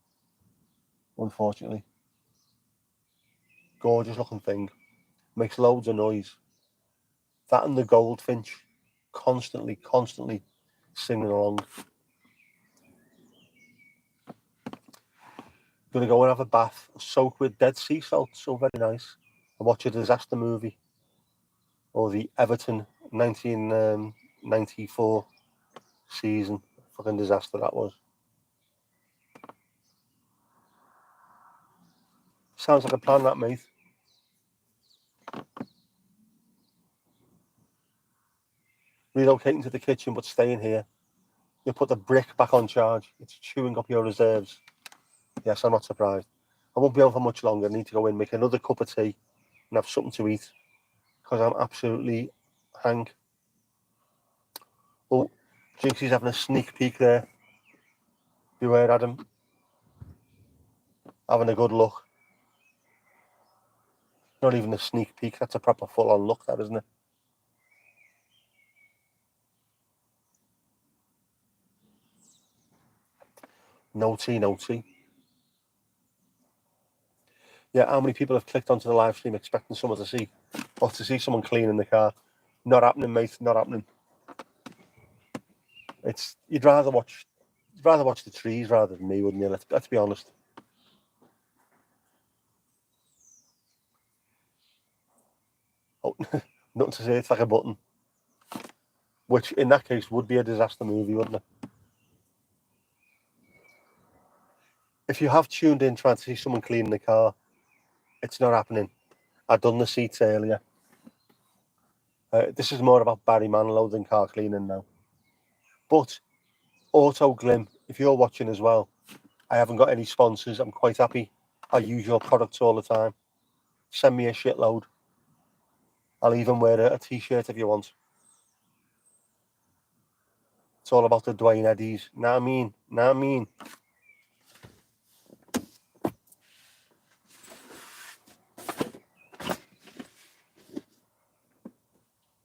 Unfortunately. Gorgeous looking thing. Makes loads of noise. That and the goldfinch. Constantly singing along. Gonna go and have a bath, soak with dead sea salt, so very nice. And watch a disaster movie. Or the Everton 1994 season. Fucking disaster that was. Sounds like a plan, that, mate. Relocating to the kitchen, but staying here. You put the brick back on charge. It's chewing up your reserves. Yes, I'm not surprised. I won't be on for much longer. I need to go in, make another cup of tea, and have something to eat. Because I'm absolutely hang. Oh, Jinxie's having a sneak peek there. Beware, Adam. Having a good look. Not even a sneak peek. That's a proper full-on look, that, isn't it? No tea, no tea. Yeah, how many people have clicked onto the live stream expecting someone to see, or to see someone cleaning the car? Not happening, mate. Not happening. You'd rather watch the trees rather than me, wouldn't you? Let's be honest. Oh, nothing to say. It's like a button, which in that case would be a disaster movie, wouldn't it? If you have tuned in trying to see someone cleaning the car, it's not happening. I've done the seats earlier. This is more about Barry Manilow than car cleaning now. But Auto Glim, if you're watching as well, I haven't got any sponsors. I'm quite happy. I use your products all the time. Send me a shitload. I'll even wear a t-shirt if you want. It's all about the Dwayne Eddies. Know what I mean? Know what I mean?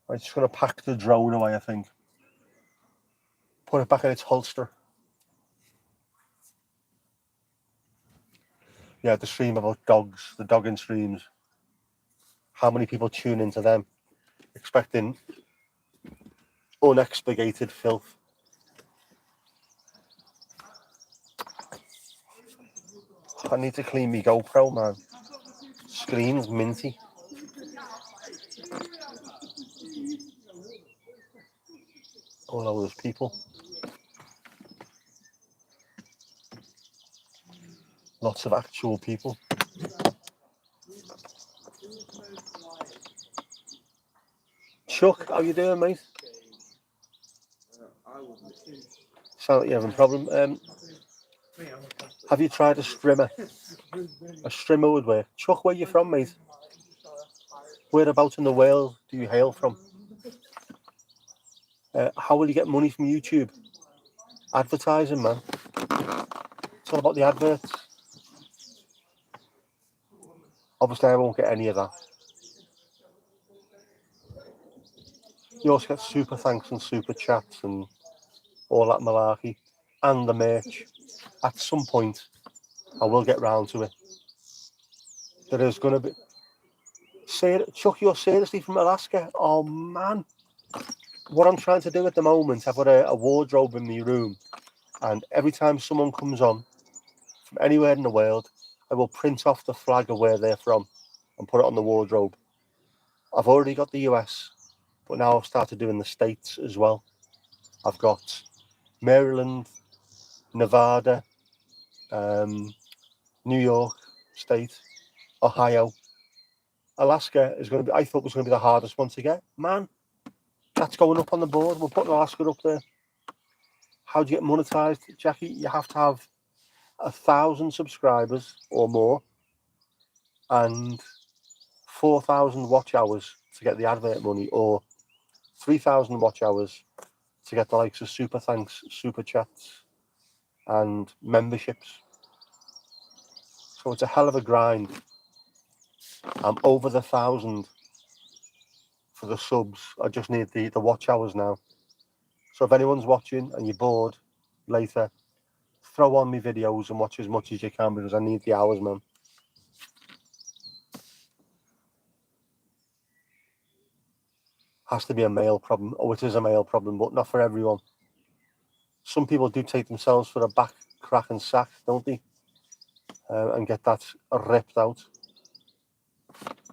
I'm just going to pack the drone away, I think. Put it back in its holster. Yeah, the stream about dogs, the dogging streams. How many people tune into them expecting unexpurgated filth? I need to clean my GoPro, man. Screen's minty. All of those people. Lots of actual people. Chuck, how you doing, mate? Sound like you're having a problem. Have you tried a strimmer? A strimmer would work. Chuck, where you from, mate? Whereabouts in the world do you hail from? How will you get money from YouTube? Advertising, man. It's all about the adverts. Obviously, I won't get any of that. You also get super thanks and super chats and all that malarkey, and the merch. At some point, I will get round to it. There is going to be... Chuck, you're seriously from Alaska? Oh, man. What I'm trying to do at the moment, I've got a wardrobe in my room, and every time someone comes on from anywhere in the world, I will print off the flag of where they're from and put it on the wardrobe. I've already got the US, but now I've started doing the States as well. I've got Maryland, Nevada, New York State, Ohio. Alaska is going to be, I thought was going to be the hardest one to get. Man, that's going up on the board. We're putting Alaska up there. How do you get monetized, Jackie? You have to have 1,000 subscribers or more and 4,000 watch hours to get the advert money, or 3,000 watch hours to get the likes of super thanks, super chats, and memberships. So it's a hell of a grind. I'm over the 1,000 for the subs. I just need the watch hours now. So if anyone's watching and you're bored later, throw on me videos and watch as much as you can, because I need the hours, man. Has to be a male problem. Oh, it is a male problem, but not for everyone. Some people do take themselves for a back crack and sack, don't they? And get that ripped out.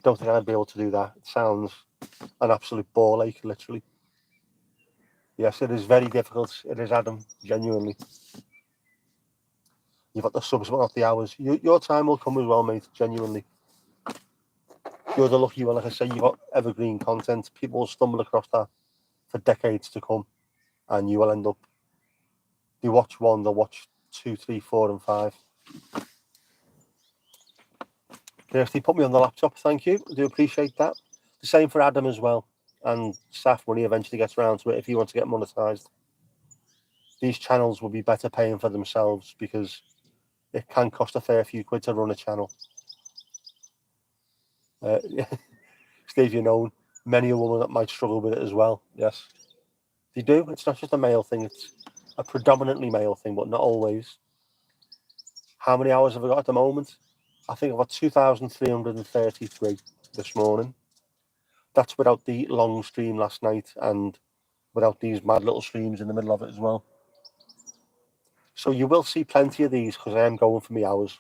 Don't think I'd be able to do that. It sounds an absolute ball ache, literally. Yes, it is very difficult. It is, Adam, genuinely. You've got the subs, but not the hours. Your time will come as well, mate, genuinely. You're the lucky one. Like I say, you've got evergreen content. People will stumble across that for decades to come, and you will end up, you watch one, they'll watch 2, 3, 4, and 5. Kirsty, put me on the laptop, thank you. I do appreciate that. The same for Adam as well, and staff when he eventually gets around to it, if you want to get monetized. These channels will be better paying for themselves, because it can cost a fair few quid to run a channel. Steve, you know, many a woman that might struggle with it as well. Yes, they do. It's not just a male thing, it's a predominantly male thing, but not always. How many hours have I got at the moment? I think I've got 2,333 this morning. That's without the long stream last night and without these mad little streams in the middle of it as well. So you will see plenty of these, because I am going for my hours.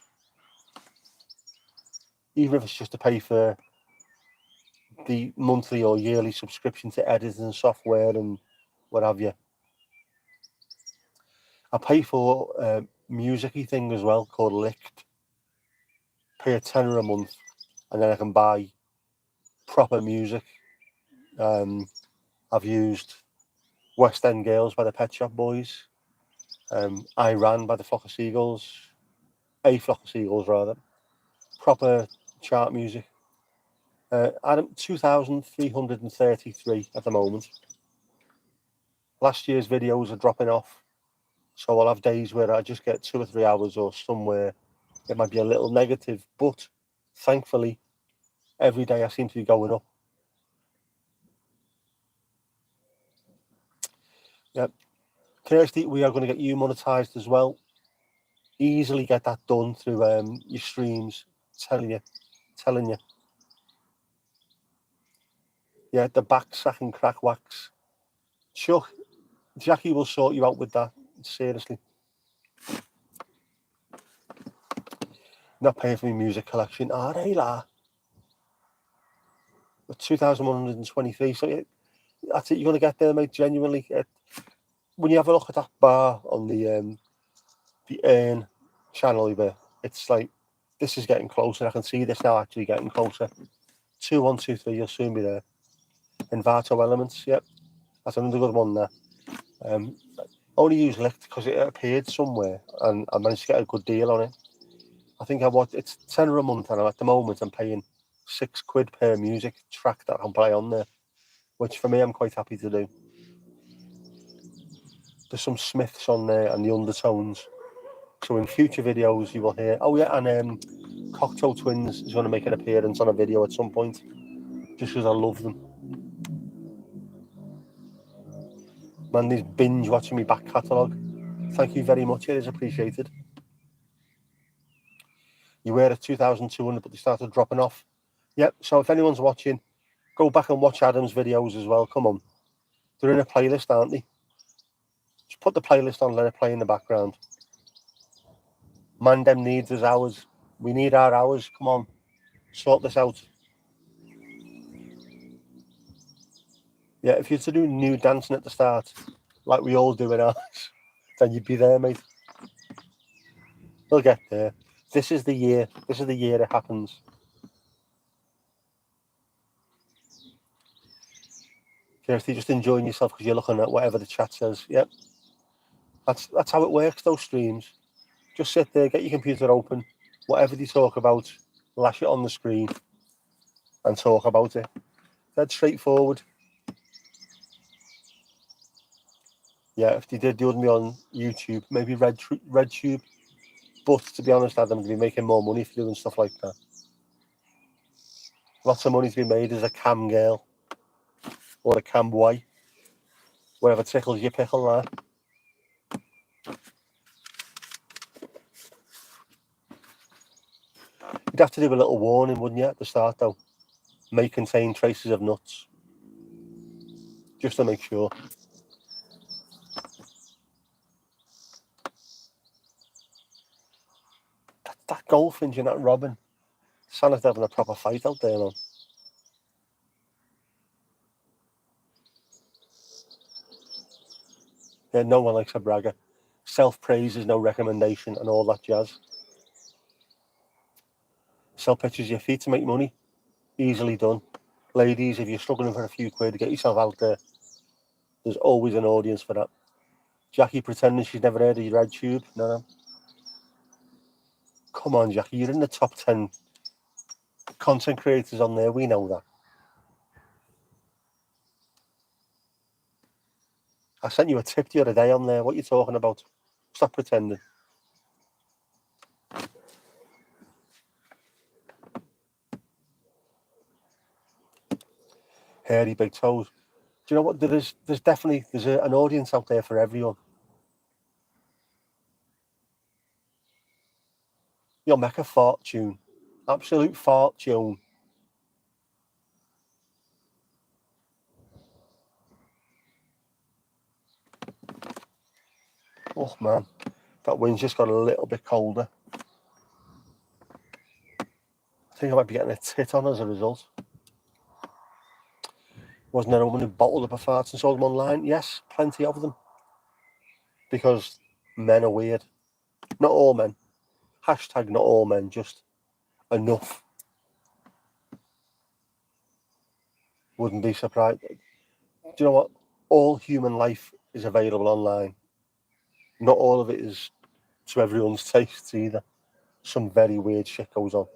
Even if it's just to pay for the monthly or yearly subscription to editing software and what have you. I pay for a music-y thing as well called Licked. Pay a tenner a month, and then I can buy proper music. I've used West End Girls by the Pet Shop Boys, I Ran by the Flock of Seagulls, A Flock of Seagulls rather, proper chart music. I'm 2,333 at the moment. Last year's videos are dropping off, so I'll have days where I just get 2 or 3 hours, or somewhere it might be a little negative, but thankfully every day I seem to be going up. Yep. Kirsty, we are going to get you monetized as well. Easily get that done through your streams. Telling you. Yeah, the back sack and crack wax. Chuck, Jackie will sort you out with that. Seriously. Not paying for my music collection. Ah, they la. 2,123. So yeah, that's it. You're going to get there, mate. Genuinely. When you have a look at that bar on the Earn channel, it's like, this is getting closer. I can see this now actually getting closer. 2123, you'll soon be there. Envato Elements, yep. That's another good one there. Only use Licked because it appeared somewhere and I managed to get a good deal on it. I think it's £10 a month, and at the moment I'm paying £6 per music track that I can play on there, which for me I'm quite happy to do. There's some Smiths on there and the Undertones. So in future videos you will hear, oh yeah, and Cocktail Twins is going to make an appearance on a video at some point, just because I love them. Man, these binge watching me back catalogue. Thank you very much. It is appreciated. You were at 2,200, but they started dropping off. Yep. So if anyone's watching, go back and watch Adam's videos as well. Come on. They're in a playlist, aren't they? Just put the playlist on, let it play in the background. Man, them needs his hours. We need our hours. Come on. Sort this out. Yeah, if you're to do new dancing at the start, like we all do in ours, then you'd be there, mate. We'll get there. This is the year. This is the year it happens. Seriously, just enjoying yourself because you're looking at whatever the chat says. Yep. That's how it works, those streams. Just sit there, get your computer open, whatever they talk about, lash it on the screen and talk about it. That's straightforward. Yeah, if they did do me on YouTube, maybe RedTube. But to be honest, Adam, to be making more money for doing stuff like that. Lots of money to be made as a cam girl or a cam boy, whatever tickles your pickle there. You'd have to do a little warning, wouldn't you, at the start though? May contain traces of nuts, just to make sure. That goldfinch and that robin sound like they're having a proper fight out there, man. Yeah, no one likes a bragger. Self-praise is no recommendation and all that jazz. Sell pictures of your feet to make money. Easily done. Ladies, if you're struggling for a few quid to get yourself out there, there's always an audience for that. Jackie pretending she's never heard of your RedTube. No. Come on, Jackie, you're in the top 10 content creators on there. We know that. I sent you a tip the other day on there. What are you talking about? Stop pretending. Hairy big toes. Do you know what? There's definitely an audience out there for everyone. You'll make a fortune. Absolute fortune. Oh man, that wind's just got a little bit colder. I think I might be getting a tit on as a result. Wasn't there a woman who bottled up her farts and sold them online? Yes, plenty of them. Because men are weird. Not all men. Hashtag not all men, just enough. Wouldn't be surprised. Do you know what? All human life is available online. Not all of it is to everyone's tastes either. Some very weird shit goes on.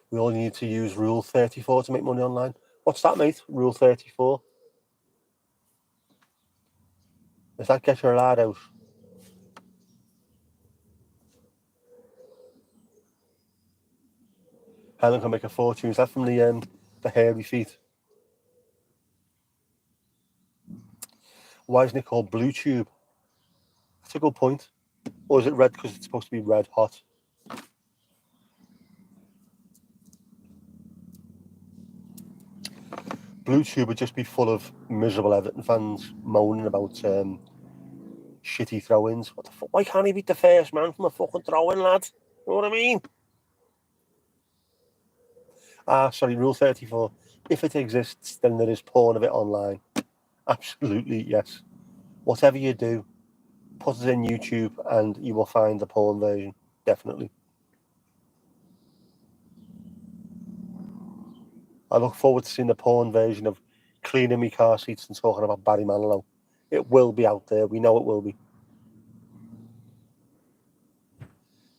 We all need to use Rule 34 to make money online. What's that, mate? Rule 34? Does that get your lad out? Helen can make a fortune. Is that from the hairy feet? Why isn't it called Blue Tube? That's a good point. Or is it red because it's supposed to be red hot? Blue Tube would just be full of miserable Everton fans moaning about shitty throw-ins. What the fuck? Why can't he beat the first man from a fucking throw-in, lad? You know what I mean? Sorry, Rule 34. If it exists, then there is porn of it online. Absolutely, yes. Whatever you do, put it in YouTube and you will find the porn version. Definitely. I look forward to seeing the porn version of cleaning me car seats and talking about Barry Manilow. It will be out there. We know it will be.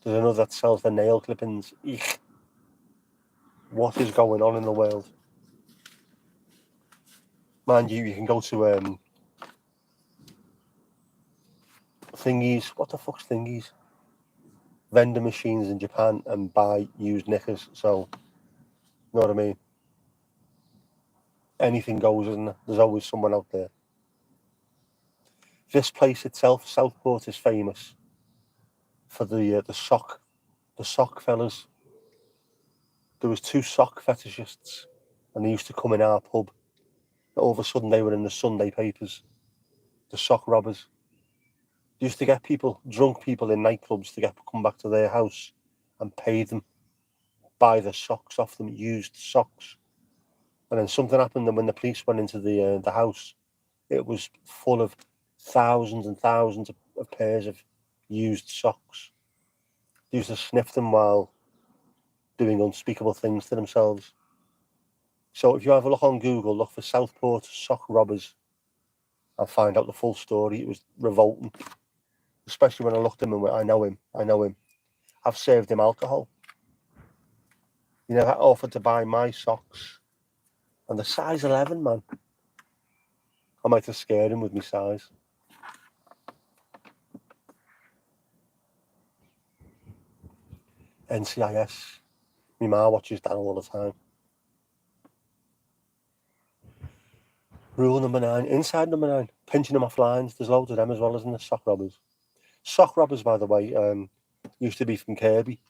There's another that sells the nail clippings. Eek. What is going on in the world? Mind you can go to thingies. What the fuck's thingies? Vendor machines in Japan and buy used knickers. So, you know what I mean? anything goes, isn't there? There's always someone out there. This place itself, Southport, is famous for the sock fellas. There was 2 sock fetishists, and they used to come in our pub. All of a sudden, they were in the Sunday papers. The sock robbers. They used to get drunk people in nightclubs to come back to their house and pay them, buy the socks off them, used socks. And then something happened, and when the police went into the house, it was full of thousands and thousands of pairs of used socks. They used to sniff them while doing unspeakable things to themselves. So if you have a look on Google, look for Southport sock robbers, and find out the full story. It was revolting, especially when I looked at him and went, I know him. I've served him alcohol. He never offered to buy my socks. And the size 11, man. I might have scared him with my size. NCIS. My ma watches that all the time. Rule number 9. Inside number 9. Pinching them off lines. There's loads of them as well, isn't there? Sock robbers. Sock robbers, by the way, used to be from Kirby.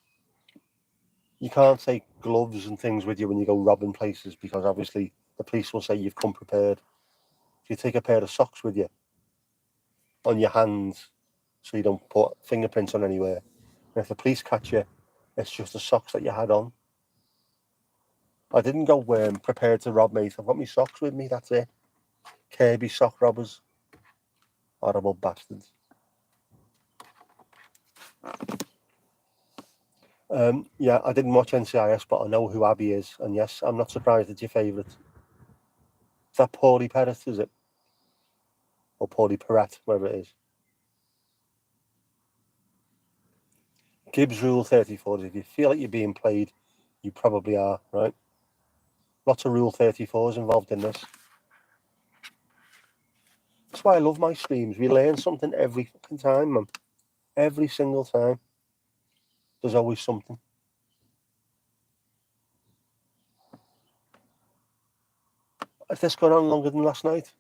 You can't take gloves and things with you when you go robbing places, because obviously the police will say you've come prepared. So you take a pair of socks with you on your hands so you don't put fingerprints on anywhere. And if the police catch you, it's just the socks that you had on. I didn't go prepared to rob, mate. I've got my socks with me, that's it. Kirby sock robbers. Horrible bastards. Yeah, I didn't watch NCIS, but I know who Abby is. And yes, I'm not surprised it's your favourite. Is that Paulie Perrett, is it? Or Paulie Perrett, wherever it is. Gibbs Rule 34 is if you feel like you're being played, you probably are, right? Lots of Rule 34s involved in this. That's why I love my streams. We learn something every fucking time, man. Every single time. There's always something. Has this gone on longer than last night?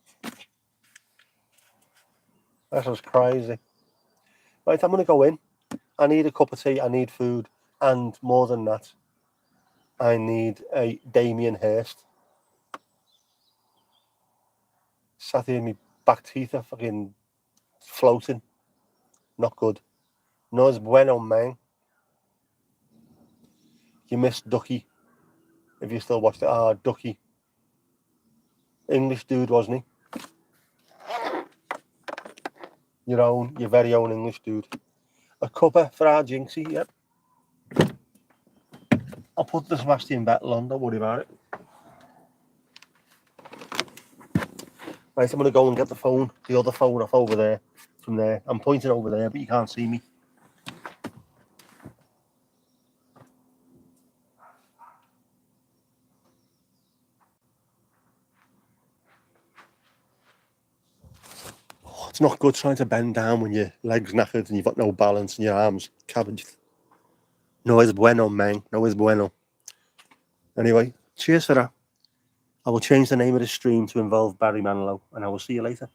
That was crazy. Right, I'm going to go in. I need a cup of tea. I need food. And more than that, I need a Damien Hirst. Sat here, my back teeth are fucking floating. Not good. No es bueno, man. You missed Ducky. If you still watched it. Ducky. English dude, wasn't he? Your very own English dude. A cuppa for our Jinxie, yep. I'll put the Sebastian Vettel on, don't worry about it. Right, I'm going to go and get the other phone off over there, from there. I'm pointing over there, but you can't see me. It's not good trying to bend down when your leg's knackered and you've got no balance and your arms cabbaged. No es bueno, man. No es bueno. Anyway, cheers for that. I will change the name of this stream to involve Barry Manilow, and I will see you later.